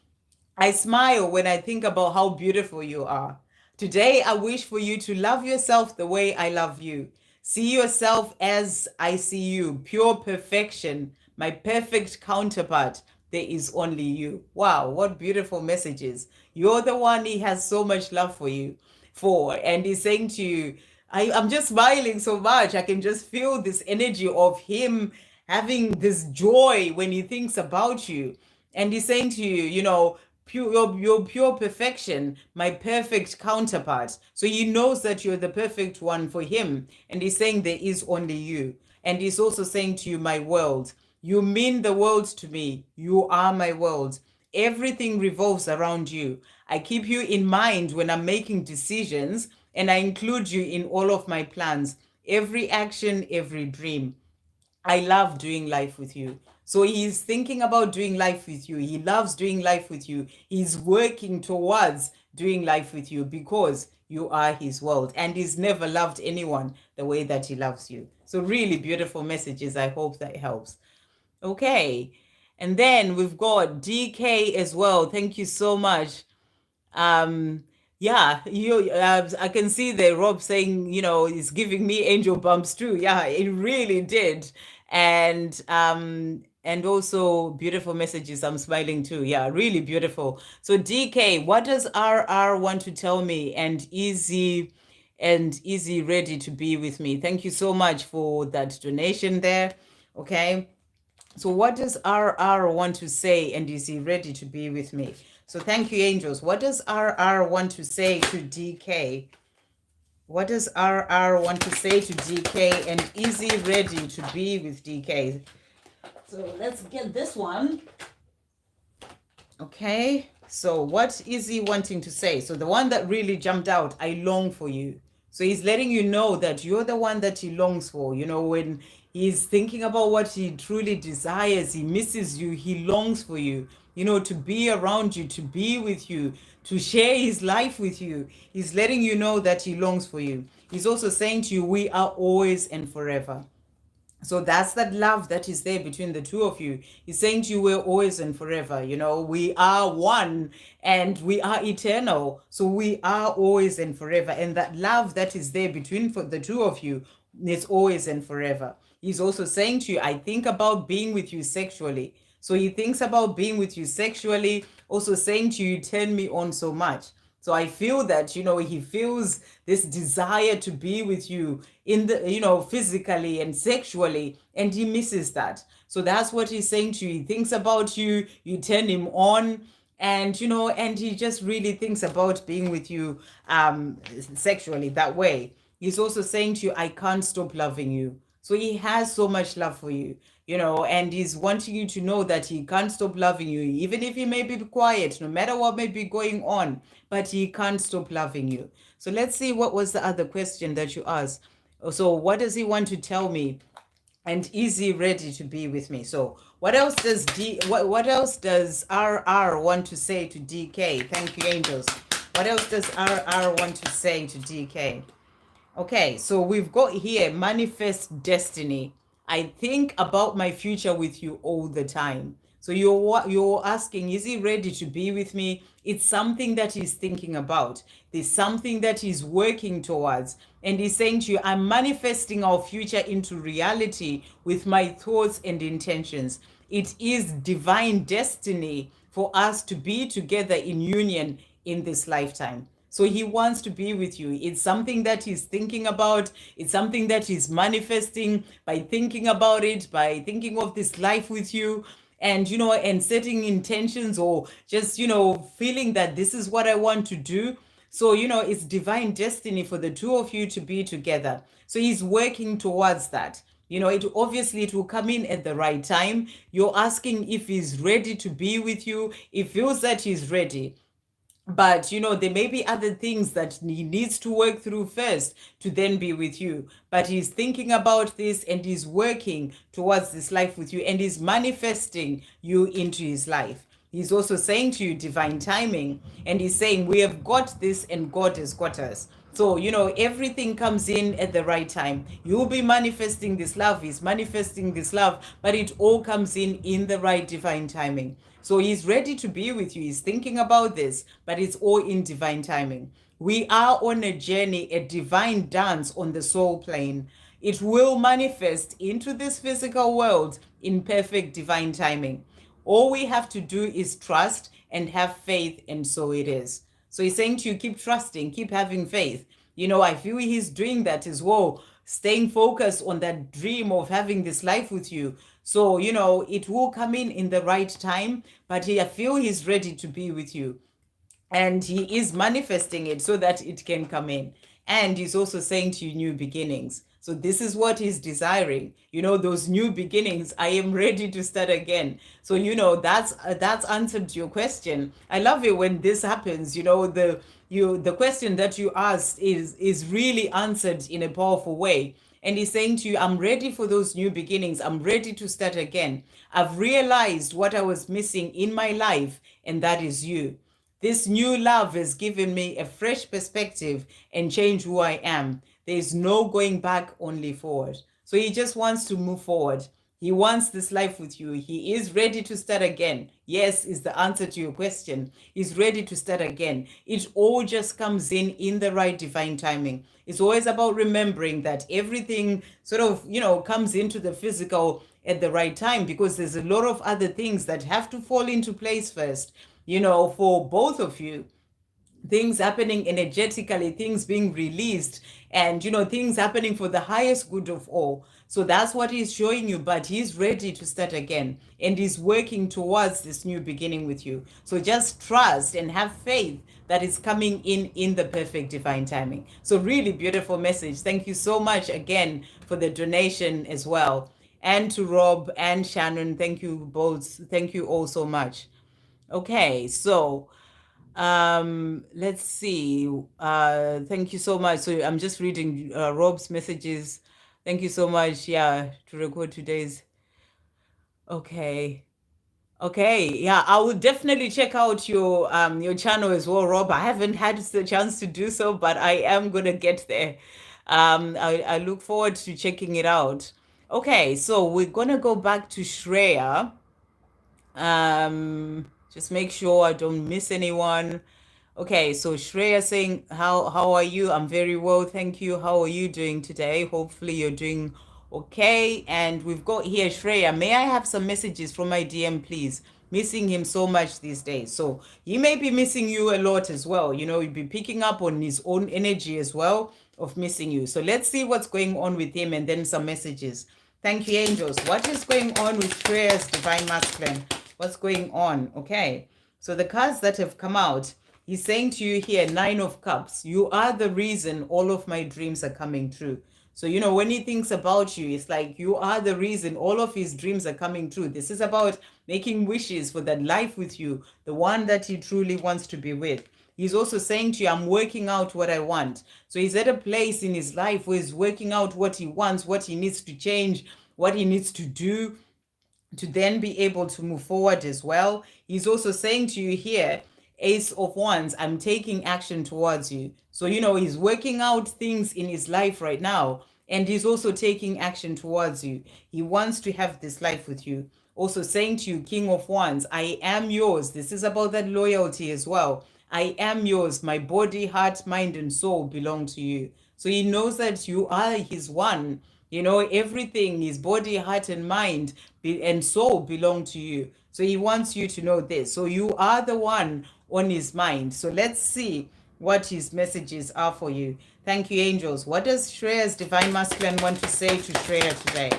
I smile when I think about how beautiful you are. Today, I wish for you to love yourself the way I love you. See yourself as I see you, pure perfection, my perfect counterpart. There is only you. Wow, what beautiful messages. You're the one he has so much love for you for. And he's saying to you, I'm just smiling so much. I can just feel this energy of him having this joy when he thinks about you. And he's saying to you, your pure perfection, my perfect counterpart. So he knows that you're the perfect one for him. And he's saying there is only you. And he's also saying to you, my world, you mean the world to me. You are my world. Everything revolves around you. I keep you in mind when I'm making decisions, and I include you in all of my plans, every action, every dream. I love doing life with you. So he's thinking about doing life with you. He loves doing life with you. He's working towards doing life with you because you are his world, and he's never loved anyone the way that he loves you. So really beautiful messages. I hope that helps. Okay. And then we've got DK as well. Thank you so much. Um, yeah, I can see the Rob saying, it's giving me angel bumps too. Yeah, it really did. And also beautiful messages. I'm smiling too. Yeah, really beautiful. So DK, what does RR want to tell me? And Easy ready to be with me. Thank you so much for that donation there. Okay. So what does RR want to say, and is he ready to be with me? So thank you, angels. What does RR want to say to DK? What does RR want to say to DK, and is he ready to be with DK? So let's get this one. Okay, so what is he wanting to say? So the one that really jumped out, I long for you. So he's letting you know that you're the one that he longs for. When he's thinking about what he truly desires, he misses you, he longs for you, to be around you, to be with you, to share his life with you. He's letting you know that he longs for you. He's also saying to you, we are always and forever. So that's that love that is there between the two of you. He's saying to you, we're always and forever. We are one and we are eternal. So we are always and forever. And that love that is there between the two of you is always and forever. He's also saying to you, I think about being with you sexually. So he thinks about being with you sexually, also saying to you, turn me on so much. So I feel that, he feels this desire to be with you in the, physically and sexually, and he misses that. So that's what he's saying to you. He thinks about you, you turn him on, and he just really thinks about being with you sexually that way. He's also saying to you, I can't stop loving you. So he has so much love for you, and he's wanting you to know that he can't stop loving you, even if he may be quiet, no matter what may be going on, but he can't stop loving you. So let's see, what was the other question that you asked? So what does he want to tell me? And is he ready to be with me? So what else does what else does RR want to say to DK? Thank you, angels. What else does RR want to say to DK? Okay, so we've got here manifest destiny. I think about my future with you all the time. So you're asking, is he ready to be with me? It's something that he's thinking about. There's something that he's working towards. And he's saying to you, I'm manifesting our future into reality with my thoughts and intentions. It is divine destiny for us to be together in union in this lifetime. So he wants to be with you. It's something that he's thinking about. It's something that he's manifesting by thinking about it, by thinking of this life with you, and setting intentions, or just, feeling that this is what I want to do. So, it's divine destiny for the two of you to be together. So he's working towards that. It will come in at the right time. You're asking if he's ready to be with you. It feels that he's ready, but there may be other things that he needs to work through first to then be with you. But he's thinking about this, and he's working towards this life with you, and he's manifesting you into his life. He's also saying to you divine timing, and he's saying we have got this and God has got us. So, everything comes in at the right time. You'll be manifesting this love, he's manifesting this love, but it all comes in the right divine timing. So he's ready to be with you. He's thinking about this, but it's all in divine timing. We are on a journey, a divine dance on the soul plane. It will manifest into this physical world in perfect divine timing. All we have to do is trust and have faith, and so it is. So he's saying to you, keep trusting, keep having faith. I feel he's doing that as well, staying focused on that dream of having this life with you. So, it will come in the right time, but I feel he's ready to be with you. And he is manifesting it so that it can come in. And he's also saying to you, new beginnings. So this is what he's desiring. Those new beginnings. I am ready to start again. So that's answered your question. I love it when this happens. The question that you asked is really answered in a powerful way. And he's saying to you, I'm ready for those new beginnings. I'm ready to start again. I've realized what I was missing in my life, and that is you. This new love has given me a fresh perspective and changed who I am. There's no going back, only forward. So he just wants to move forward. He wants this life with you. He is ready to start again. Yes, is the answer to your question. He's ready to start again. It all just comes in the right divine timing. It's always about remembering that everything sort of, comes into the physical at the right time, because there's a lot of other things that have to fall into place first, for both of you. Things happening energetically, things being released, and things happening for the highest good of all. So that's what he's showing you, but he's ready to start again, and he's working towards this new beginning with you. So just trust and have faith that it's coming in the perfect divine timing. So really beautiful message. Thank you so much again for the donation as well. And to Rob and Shannon, thank you both. Thank you all so much. Okay, so let's see. Thank you so much. So I'm just reading Rob's messages. Thank you so much. Yeah, to record today's. Okay. Yeah, I will definitely check out your channel as well, Rob. I haven't had the chance to do so, but I am gonna get there. I look forward to checking it out. Okay, so we're gonna go back to Shreya. Just make sure I don't miss anyone. Okay, so Shreya saying, how are you? I'm very well, thank you. How are you doing today? Hopefully you're doing okay. And we've got here Shreya. May I have some messages from my DM, please? Missing him so much these days. So he may be missing you a lot as well. You'd be picking up on his own energy as well of missing you. So let's see what's going on with him and then some messages. Thank you, angels. What is going on with Shreya's divine masculine? What's going on? Okay, so the cards that have come out, he's saying to you here, 9 of Cups, you are the reason all of my dreams are coming true. So, when he thinks about you, it's like you are the reason all of his dreams are coming true. This is about making wishes for that life with you, the one that he truly wants to be with. He's also saying to you, I'm working out what I want. So he's at a place in his life where he's working out what he wants, what he needs to change, what he needs to do to then be able to move forward as well. He's also saying to you here, Ace of Wands, I'm taking action towards you. So, he's working out things in his life right now, and he's also taking action towards you. He wants to have this life with you. Also saying to you, King of Wands, I am yours. This is about that loyalty as well. I am yours. My body, heart, mind, and soul belong to you. So he knows that you are his one. Everything, his body, heart, and mind and soul belong to you. So he wants you to know this. So you are the one on his mind. So let's see what his messages are for you. Thank you, angels. What does Shreya's divine masculine want to say to Shreya today?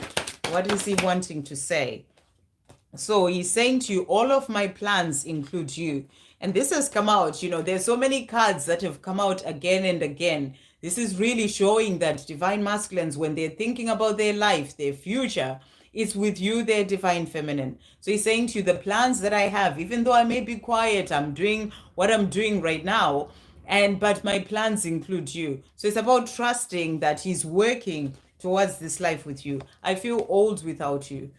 What is he wanting to say? So he's saying to you, all of my plans include you. And this has come out, there's so many cards that have come out again and again. This is really showing that divine masculines, when they're thinking about their life, their future, it's with you, their divine feminine. So he's saying to you, the plans that I have, even though I may be quiet, I'm doing what I'm doing right now, but my plans include you. So it's about trusting that he's working towards this life with you. I feel old without you.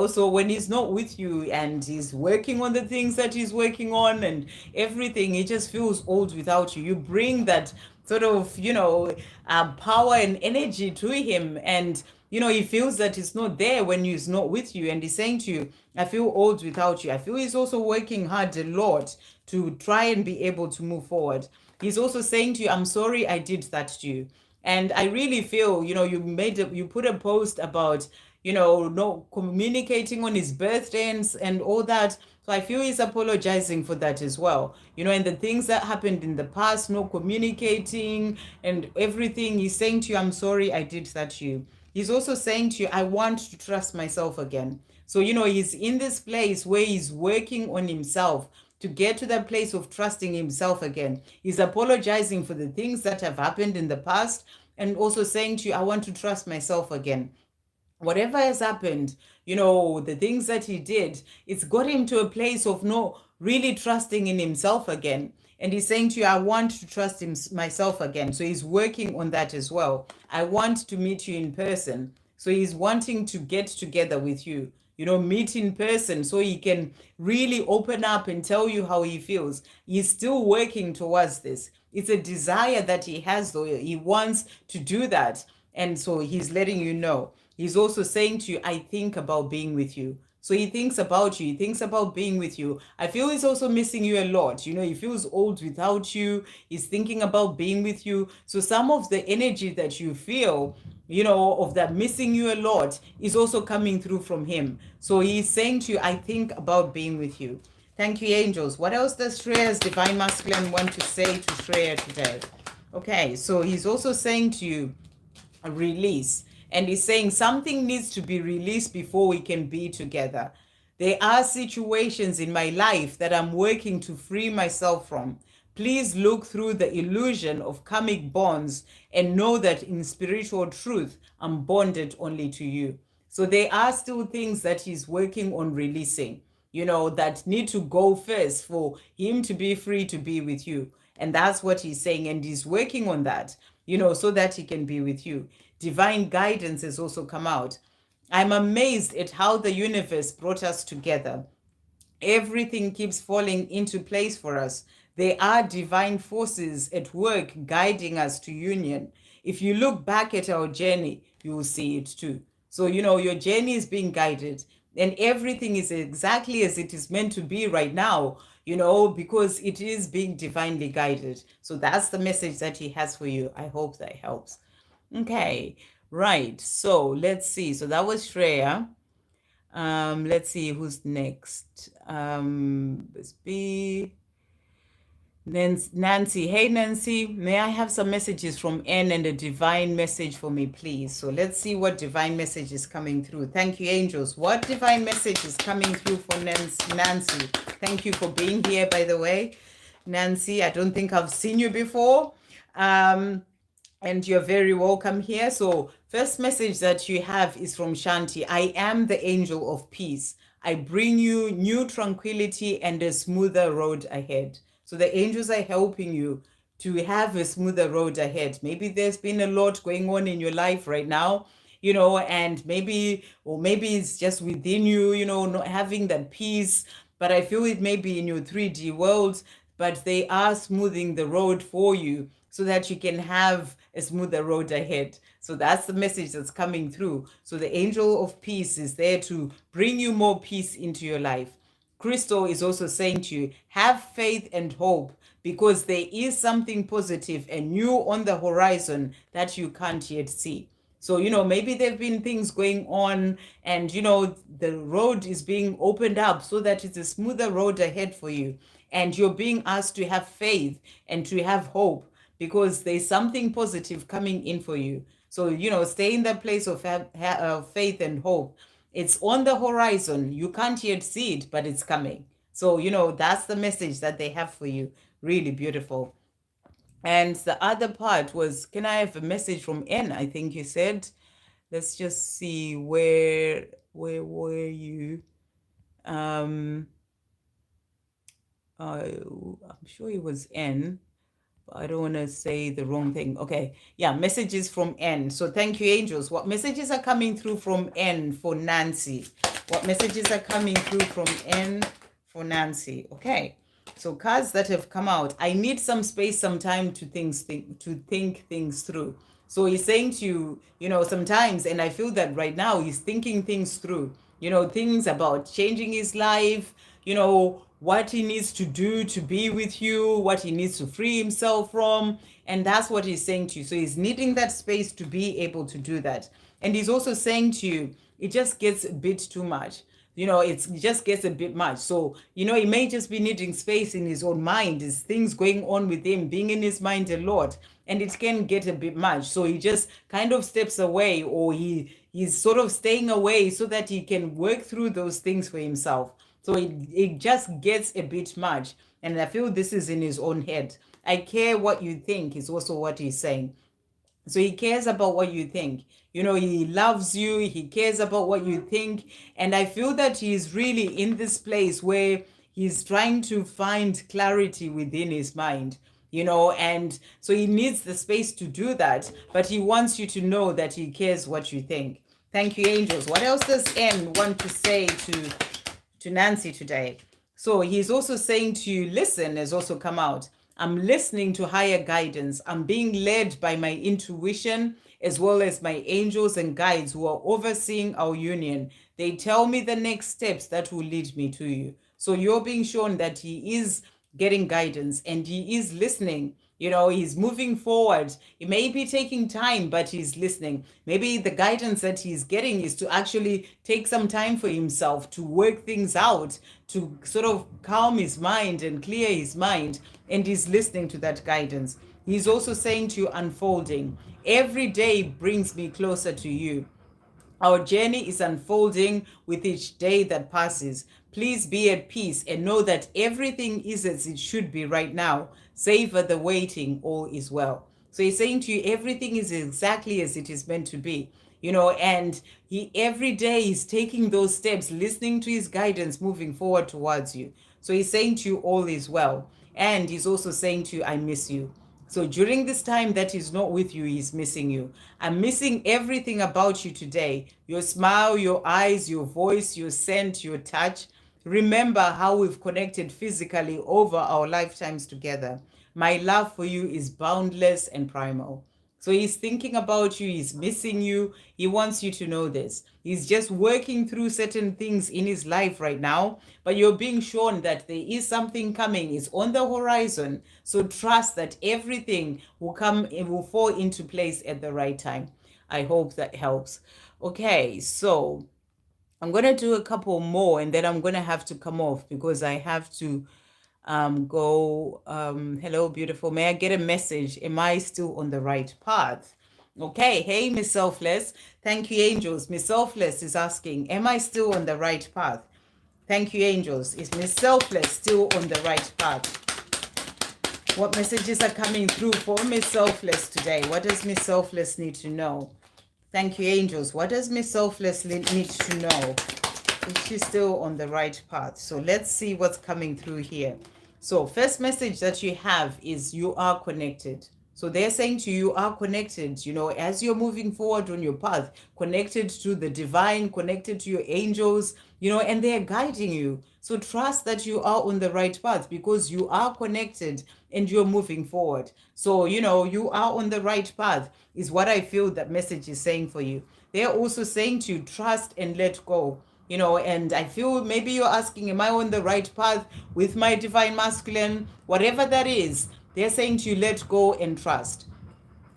So when he's not with you and he's working on the things that he's working on and everything, he just feels old without you. You bring that sort of, power and energy to him, and he feels that he's not there when he's not with you, and he's saying to you, I feel old without you. I feel he's also working hard a lot to try and be able to move forward. He's also saying to you, I'm sorry I did that to you. And I really feel, you put a post about not communicating on his birthday and all that. So I feel he's apologizing for that as well. And the things that happened in the past, no communicating and everything. He's saying to you, I'm sorry I did that to you. He's also saying to you, I want to trust myself again. So, he's in this place where he's working on himself to get to that place of trusting himself again. He's apologizing for the things that have happened in the past, and also saying to you, I want to trust myself again. Whatever has happened, the things that he did, it's got him to a place of not really trusting in himself again. And he's saying to you, I want to trust myself again. So he's working on that as well. I want to meet you in person. So he's wanting to get together with you, meet in person so he can really open up and tell you how he feels. He's still working towards this. It's a desire that he has, though. He wants to do that. And so he's letting you know. He's also saying to you, I think about being with you. So he thinks about you. He thinks about being with you. I feel he's also missing you a lot. He feels old without you. He's thinking about being with you. So some of the energy that you feel, of that missing you a lot is also coming through from him. So he's saying to you, I think about being with you. Thank you, angels. What else does Shreya's Divine Masculine want to say to Shreya today? Okay, so he's also saying to you, a release. And he's saying something needs to be released before we can be together. There are situations in my life that I'm working to free myself from. Please look through the illusion of karmic bonds and know that in spiritual truth, I'm bonded only to you. So there are still things that he's working on releasing, that need to go first for him to be free to be with you. And that's what he's saying. And he's working on that, so that he can be with you. Divine guidance has also come out. I'm amazed at how the universe brought us together. Everything keeps falling into place for us. There are divine forces at work guiding us to union. If you look back at our journey, you will see it too. So, your journey is being guided and everything is exactly as it is meant to be right now, because it is being divinely guided. So that's the message that he has for you. I hope that helps. Okay, right. So let's see. So that was Shreya. Let's see who's next. Let's be Nancy. Hey, Nancy, may I have some messages from N and a divine message for me, please? So let's see what divine message is coming through. Thank you, angels. What divine message is coming through for Nancy? Thank you for being here, by the way. Nancy, I don't think I've seen you before. And you're very welcome here. So first message that you have is from Shanti. I am the angel of peace. I bring you new tranquility and a smoother road ahead. So the angels are helping you to have a smoother road ahead. Maybe there's been a lot going on in your life right now, and maybe it's just within you, not having that peace. But I feel it may be in your 3D world, but they are smoothing the road for you so that you can have a smoother road ahead. So that's the message that's coming through. So the angel of peace is there to bring you more peace into your life. Crystal is also saying to you, have faith and hope because there is something positive and new on the horizon that you can't yet see. So, maybe there have been things going on and, the road is being opened up so that it's a smoother road ahead for you. And you're being asked to have faith and to have hope because there's something positive coming in for you. So, stay in that place of faith and hope. It's on the horizon. You can't yet see it, but it's coming. So, that's the message that they have for you. Really beautiful. And the other part was, can I have a message from N? I think you said. Let's just see where were you? I'm sure it was N. I don't want to say the wrong thing. Okay. Yeah, messages from N. So thank you, angels. What messages are coming through from N for Nancy? What messages are coming through from N for Nancy? Okay. So cards that have come out. I need some space, some time to think things through. So he's saying to you, sometimes, and I feel that right now he's thinking things through, things about changing his life, what he needs to do to be with you, what he needs to free himself from. And that's what he's saying to you. So he's needing that space to be able to do that. And he's also saying to you, it just gets a bit too much. It just gets a bit much. So, he may just be needing space in his own mind. There's things going on with him, being in his mind a lot. And it can get a bit much. So he just kind of steps away, or he's sort of staying away so that he can work through those things for himself. So it just gets a bit much. And I feel this is in his own head. I care what you think is also what he's saying. So he cares about what you think. He loves you. He cares about what you think. And I feel that he's really in this place where he's trying to find clarity within his mind, and so he needs the space to do that. But he wants you to know that he cares what you think. Thank you, angels. What else does M want to say to Nancy today? So he's also saying to you, listen, has also come out. I'm listening to higher guidance. I'm being led by my intuition as well as my angels and guides who are overseeing our union. They tell me the next steps that will lead me to you. So you're being shown that he is getting guidance and he is listening. You know, he's moving forward. He may be taking time, but he's listening. Maybe the guidance that he's getting is to actually take some time for himself to work things out, to sort of calm his mind and clear his mind. And he's listening to that guidance. He's also saying to you, unfolding. Every day brings me closer to you. Our journey is unfolding with each day that passes. Please be at peace and know that everything is as it should be right now. Savor the waiting, all is well. So he's saying to you, everything is exactly as it is meant to be. You know, and he every day is taking those steps, listening to his guidance, moving forward towards you. So he's saying to you, all is well. And he's also saying to you, I miss you. So during this time that he's not with you, he's missing you. I'm missing everything about you today. Your smile, your eyes, your voice, your scent, your touch. Remember how we've connected physically over our lifetimes together. My love for you is boundless and primal. So he's thinking about you, he's missing you, he wants you to know this. He's just working through certain things in his life right now, but you're being shown that there is something coming, it's on the horizon. So trust that everything will come, it will fall into place at the right time. I hope that helps. Okay, so I'm going to do a couple more and then I'm going to have to come off because I have to go, hello, beautiful. May I get a message? Am I still on the right path? Okay. Hey, Miss Selfless. Thank you, angels. Miss Selfless is asking, am I still on the right path? Thank you, angels. Is Miss Selfless still on the right path? What messages are coming through for Miss Selfless today? What does Miss Selfless need to know? Thank you, angels. What does Miss Selfless need to know? Is she still on the right path? So let's see what's coming through here. So first message that you have is you are connected. So they're saying to you, you are connected, you know, as you're moving forward on your path, connected to the divine, connected to your angels, you know, and they're guiding you. So trust that you are on the right path because you are connected and you're moving forward. So, you know, you are on the right path is what I feel that message is saying for you. They're also saying to you, trust and let go. You know, and I feel maybe you're asking, am I on the right path with my divine masculine? Whatever that is, they're saying to you, let go and trust.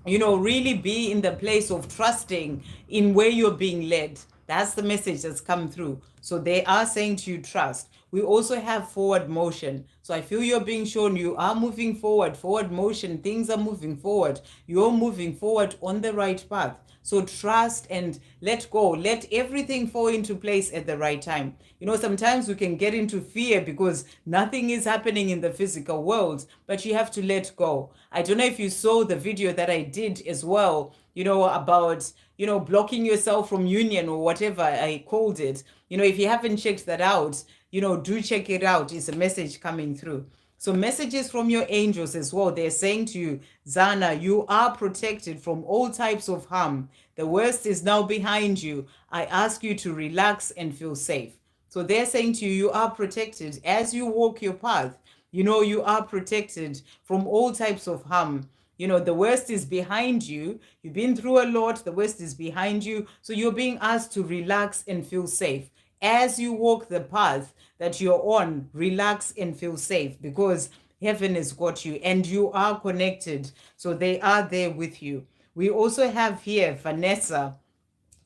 You know, really be in the place of trusting in where you're being led. That's the message that's come through. So they are saying to you, trust. We also have forward motion. So I feel you're being shown you are moving forward, forward motion, things are moving forward. You're moving forward on the right path. So trust and let go. Let everything fall into place at the right time. You know, sometimes we can get into fear because nothing is happening in the physical world, but you have to let go. I don't know if you saw the video that I did as well, you know, about, you know, blocking yourself from union or whatever I called it. You know, if you haven't checked that out, you know, do check it out. It's a message coming through. So messages from your angels as well. They're saying to you, Zana, you are protected from all types of harm. The worst is now behind you. I ask you to relax and feel safe. So they're saying to you, you are protected as you walk your path. You know, you are protected from all types of harm. You know, the worst is behind you. You've been through a lot. The worst is behind you. So you're being asked to relax and feel safe. As you walk the path that you're on, relax and feel safe because heaven has got you and you are connected. So they are there with you. We also have here Vanessa,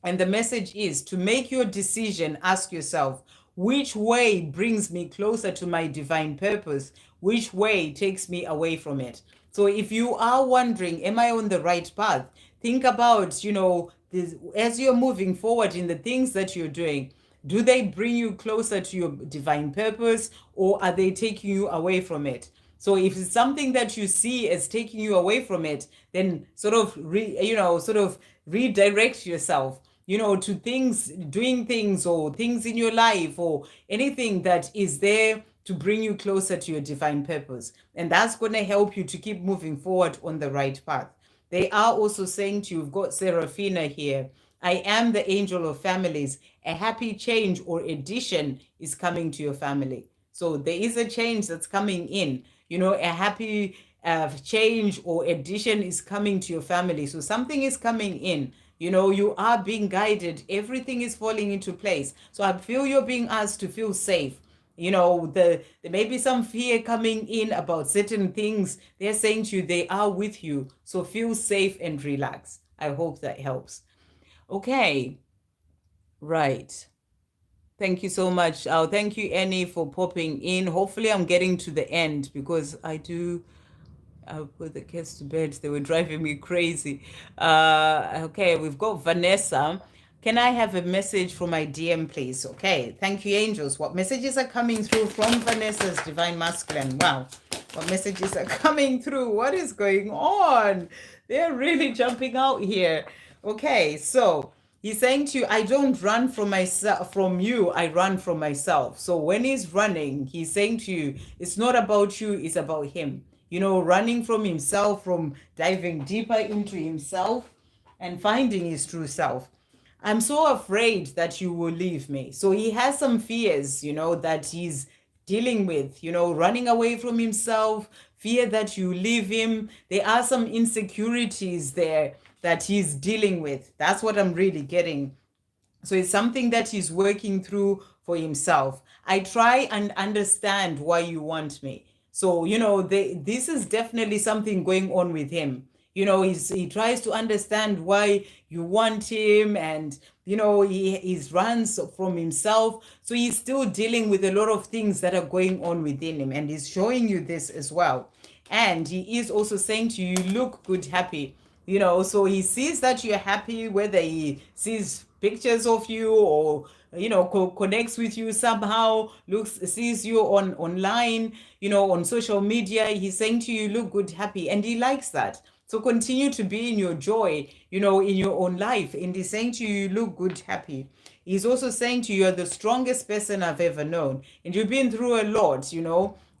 and the message is to make your decision, ask yourself, which way brings me closer to my divine purpose? Which way takes me away from it? So if you are wondering, am I on the right path? Think about, you know, this, as you're moving forward in the things that you're doing, do they bring you closer to your divine purpose or are they taking you away from it? So if it's something that you see as taking you away from it, then sort of redirect yourself, you know, to things, doing things or things in your life or anything that is there to bring you closer to your divine purpose. And that's going to help you to keep moving forward on the right path. They are also saying to you, we've got Serafina here. I am the angel of families. A happy change or addition is coming to your family. So there is a change that's coming in. A happy change or addition is coming to your family. So something is coming in. You are being guided. Everything is falling into place. So I feel you're being asked to feel safe. There may be some fear coming in about certain things. They're saying to you, they are with you. So feel safe and relax. I hope that helps. Okay, right. Thank you so much. Thank you, Annie, for popping in. Hopefully, I'm getting to the end because I put the kids to bed. They were driving me crazy. Okay, we've got Vanessa. Can I have a message from my DM, please? Okay, thank you, angels. What messages are coming through from Vanessa's Divine Masculine? Wow, what messages are coming through? What is going on? They're really jumping out here. Okay, so he's saying to you, I don't run from myself from you, I run from myself. So when he's running, he's saying to you, it's not about you, it's about him. Running from himself, from diving deeper into himself and finding his true self. I'm so afraid that you will leave me. So he has some fears, that he's dealing with, running away from himself, fear that you leave him. There are some insecurities there that he's dealing with. That's what I'm really getting. So it's something that he's working through for himself. I try and understand why you want me. So, this is definitely something going on with him. He tries to understand why you want him, and, he runs from himself. So he's still dealing with a lot of things that are going on within him, and he's showing you this as well. And he is also saying to you, look good, happy. So he sees that you're happy, whether he sees pictures of you or connects with you somehow, sees you online, on social media. He's saying to you, look good, happy, and he likes that. So continue to be in your joy, in your own life. And he's saying to you, look good, happy. He's also saying to you, you're the strongest person I've ever known, and you've been through a lot,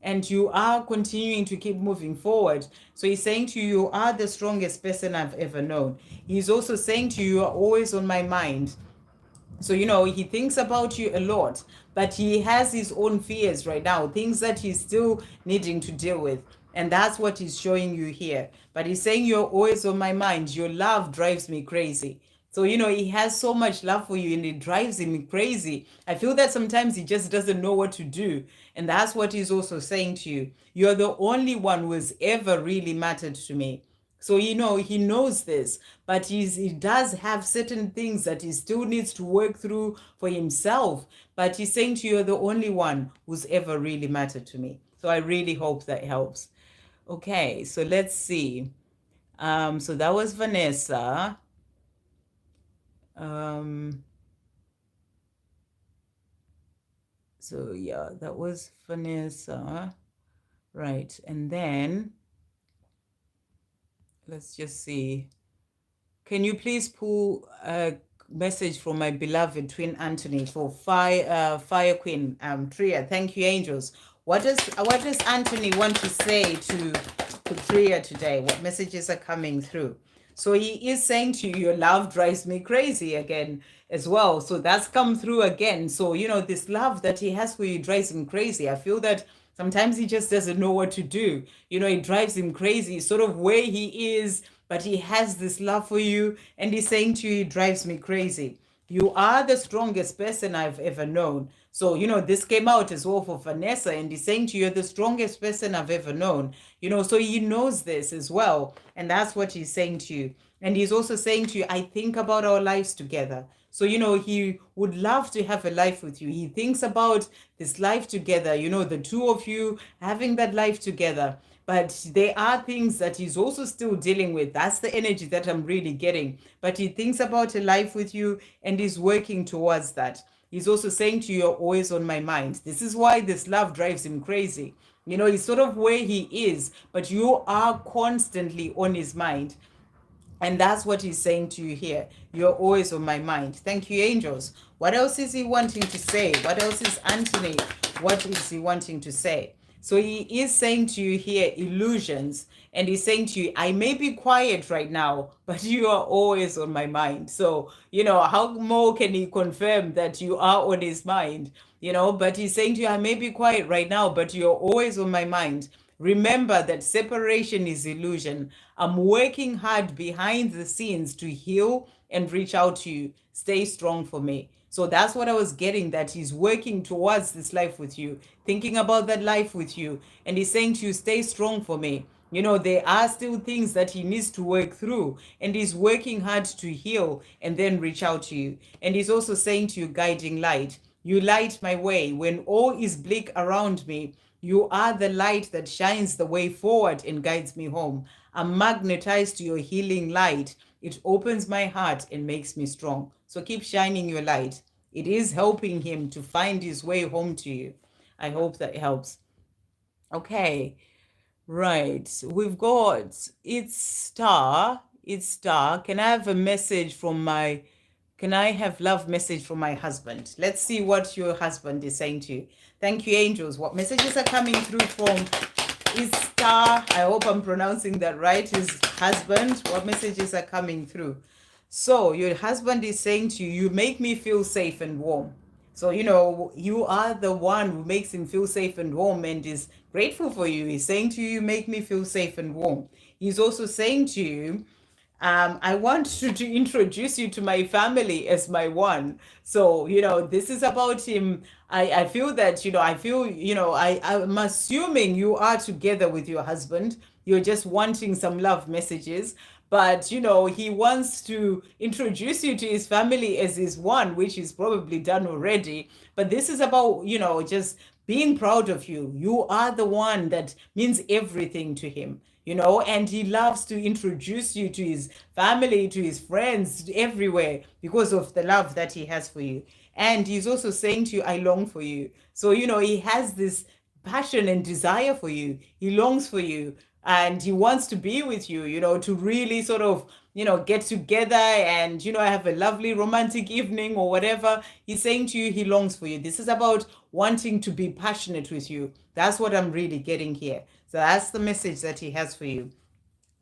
and you are continuing to keep moving forward. So he's saying to you, you are the strongest person I've ever known. He's also saying to you, you are always on my mind. So, he thinks about you a lot, but he has his own fears right now, things that he's still needing to deal with. And that's what he's showing you here. But he's saying, you're always on my mind. Your love drives me crazy. So, he has so much love for you and it drives him crazy. I feel that sometimes he just doesn't know what to do. And that's what he's also saying to you. You're the only one who has ever really mattered to me. So, he knows this, but he does have certain things that he still needs to work through for himself. But he's saying to you, you're the only one who's ever really mattered to me. So I really hope that helps. Okay, so let's see. So that was Vanessa. So yeah, that was Vanessa. Right, and then let's just see. Can you please pull a message from my beloved twin Anthony for Fire Queen Tria? Thank you, angels. What does Anthony want to say to Tria today? What messages are coming through? So he is saying to you, your love drives me crazy again as well. So that's come through again. So, this love that he has for you drives him crazy. I feel that sometimes he just doesn't know what to do. It drives him crazy, sort of where he is, but he has this love for you. And he's saying to you, it drives me crazy. You are the strongest person I've ever known. So, this came out as well for Vanessa, and he's saying to you, you're the strongest person I've ever known. So he knows this as well. And that's what he's saying to you. And he's also saying to you, I think about our lives together. So, he would love to have a life with you. He thinks about this life together, the two of you having that life together. But there are things that he's also still dealing with. That's the energy that I'm really getting. But he thinks about a life with you and he's working towards that. He's also saying to you, you're always on my mind. This is why this love drives him crazy. He's sort of where he is, but you are constantly on his mind. And that's what he's saying to you here. You're always on my mind. Thank you, angels. What else is he wanting to say? What else is Anthony? What is he wanting to say? So he is saying to you here, illusions. And he's saying to you, I may be quiet right now, but you are always on my mind. So, how more can he confirm that you are on his mind? But he's saying to you, I may be quiet right now, but you're always on my mind. Remember that separation is illusion. I'm working hard behind the scenes to heal and reach out to you. Stay strong for me. So that's what I was getting, that he's working towards this life with you, thinking about that life with you. And he's saying to you, stay strong for me. There are still things that he needs to work through, and he's working hard to heal and then reach out to you. And he's also saying to you, guiding light, you light my way. When all is bleak around me, you are the light that shines the way forward and guides me home. I'm magnetized to your healing light. It opens my heart and makes me strong. So keep shining your light. It is helping him to find his way home to you. I hope that helps. Okay, right. We've got It's Star. It's Star. Can I have a message from my Can I have love message from my husband? Let's see what your husband is saying to you. Thank you, angels. What messages are coming through from It's Star? I hope I'm pronouncing that right. His husband. What messages are coming through? So your husband is saying to you, you make me feel safe and warm. So, you are the one who makes him feel safe and warm and is grateful for you. He's saying to you, you make me feel safe and warm. He's also saying to you, I want to introduce you to my family as my one. So, this is about him. I feel that, I'm assuming you are together with your husband. You're just wanting some love messages. But, he wants to introduce you to his family as his one, which is probably done already. But this is about, just being proud of you. You are the one that means everything to him, and he loves to introduce you to his family, to his friends, to everywhere, because of the love that he has for you. And he's also saying to you, I long for you. So, he has this passion and desire for you. He longs for you and he wants to be with you, to really sort of, get together and, have a lovely romantic evening or whatever. He's saying to you, he longs for you. This is about wanting to be passionate with you. That's what I'm really getting here. So that's the message that he has for you.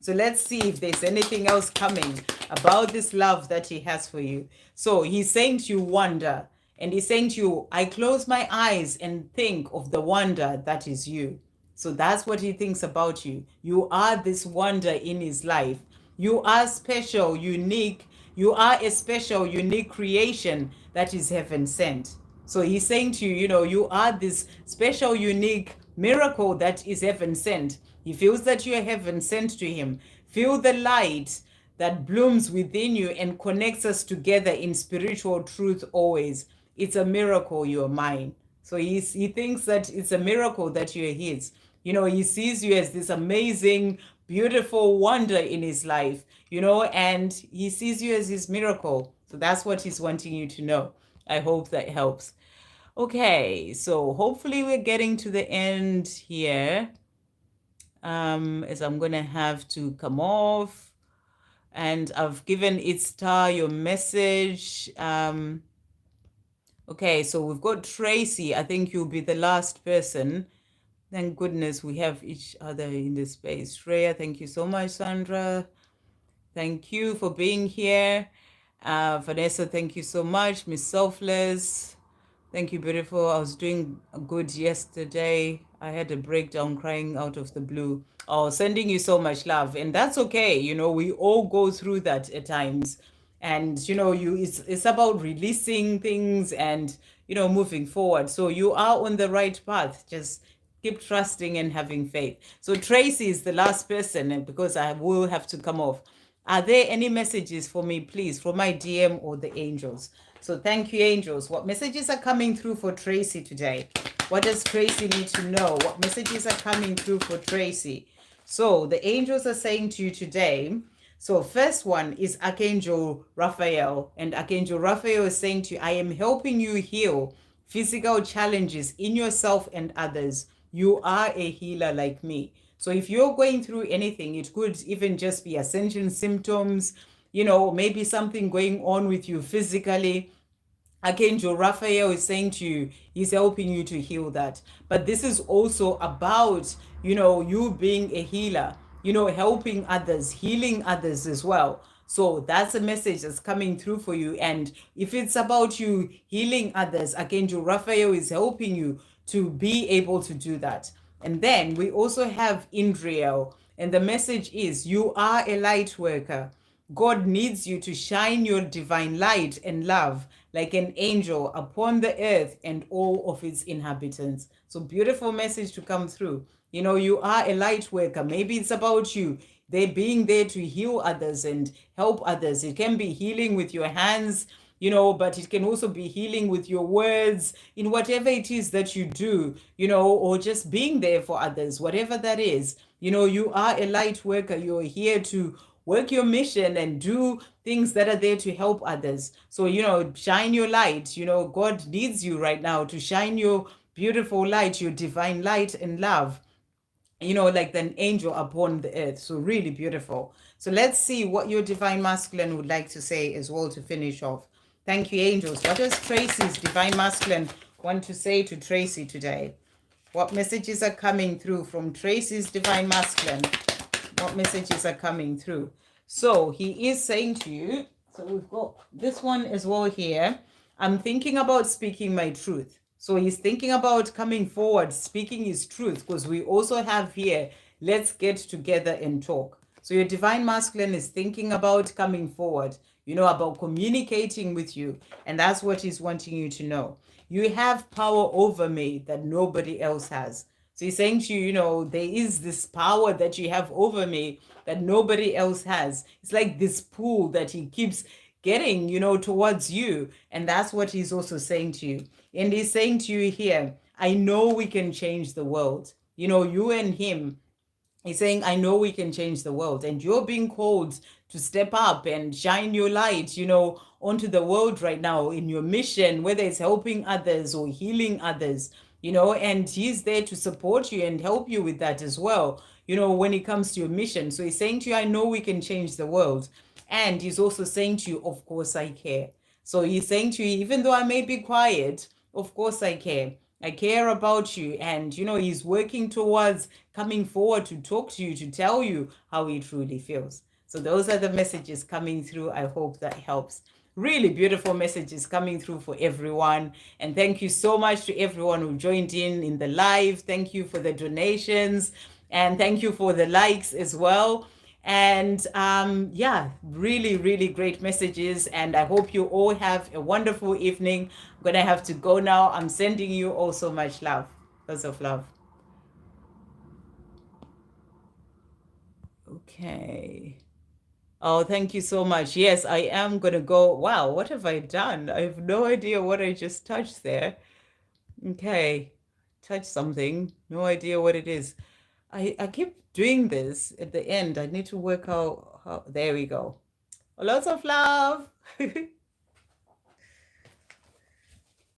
So let's see if there's anything else coming about this love that he has for you. So he's saying to you, wonder. And he's saying to you, I close my eyes and think of the wonder that is you. So that's what he thinks about you. You are this wonder in his life. You are special, unique. You are a special, unique creation that is heaven sent. So he's saying to you, you are this special, unique miracle that is heaven sent. He feels that you are heaven sent to him. Feel the light that blooms within you and connects us together in spiritual truth always. It's a miracle you're mine. So he thinks that it's a miracle that you're his. He sees you as this amazing, beautiful wonder in his life, and he sees you as his miracle. So that's what he's wanting you to know. I hope that helps. Okay, so hopefully we're getting to the end here. As I'm going to have to come off. And I've given It's Star your message. Okay, so we've got Tracy. I think you'll be the last person. Thank goodness we have each other in this space. Shreya, thank you so much, Sandra. Thank you for being here. Vanessa, thank you so much. Miss Selfless, thank you, beautiful. I was doing good yesterday. I had a breakdown crying out of the blue. Oh, sending you so much love. And that's okay. We all go through that at times. And, it's about releasing things and, moving forward. So you are on the right path. Just keep trusting and having faith. So Tracy is the last person, and because I will have to come off. Are there any messages for me, please, from my DM or the angels? So thank you, angels. What messages are coming through for Tracy today? What does Tracy need to know? What messages are coming through for Tracy? So the angels are saying to you today, so first one is Archangel Raphael. And Archangel Raphael is saying to you, I am helping you heal physical challenges in yourself and others. You are a healer like me. So if you're going through anything, it could even just be ascension symptoms, maybe something going on with you physically. Archangel Raphael is saying to you, he's helping you to heal that. But this is also about, you being a healer, helping others, healing others as well. So that's a message that's coming through for you. And if it's about you healing others, Archangel Raphael is helping you to be able to do that. And then we also have Indriel. And the message is, you are a light worker. God needs you to shine your divine light and love like an angel upon the earth and all of its inhabitants. So beautiful message to come through. You are a light worker. Maybe it's about you. They being there to heal others and help others. It can be healing with your hands, but it can also be healing with your words in whatever it is that you do, or just being there for others, whatever that is. You are a light worker. You're here to work your mission and do things that are there to help others. So, shine your light. God needs you right now to shine your beautiful light, your divine light and love, like an angel upon the earth. So really beautiful. So let's see what your divine masculine would like to say as well to finish off. Thank you, angels. What does Tracy's divine masculine want to say to Tracy today? What messages are coming through from Tracy's divine masculine? What messages are coming through? So he is saying to you, so we've got this one as well here. I'm thinking about speaking my truth. So he's thinking about coming forward, speaking his truth, because we also have here, let's get together and talk. So your divine masculine is thinking about coming forward, about communicating with you. And that's what he's wanting you to know. You have power over me that nobody else has. So he's saying to you, there is this power that you have over me that nobody else has. It's like this pull that he keeps getting, towards you. And that's what he's also saying to you. And he's saying to you here, I know we can change the world. You and him, he's saying, I know we can change the world. And you're being called to step up and shine your light, onto the world right now in your mission, whether it's helping others or healing others, and he's there to support you and help you with that as well, when it comes to your mission. So he's saying to you, I know we can change the world. And he's also saying to you, of course I care. So he's saying to you, even though I may be quiet, of course I care. I care about you. And, he's working towards coming forward to talk to you, to tell you how he truly feels. So those are the messages coming through. I hope that helps. Really beautiful messages coming through for everyone. And thank you so much to everyone who joined in the live. Thank you for the donations. And thank you for the likes as well. And yeah, really, really great messages. And I hope you all have a wonderful evening. I'm going to have to go now. I'm sending you all so much love. Lots of love. Okay. Oh, thank you so much. Yes, I am going to go. Wow, what have I done? I have no idea what I just touched there. Okay. Touch something. No idea what it is. I keep doing this at the end. I need to work out how. There we go. Lots of love.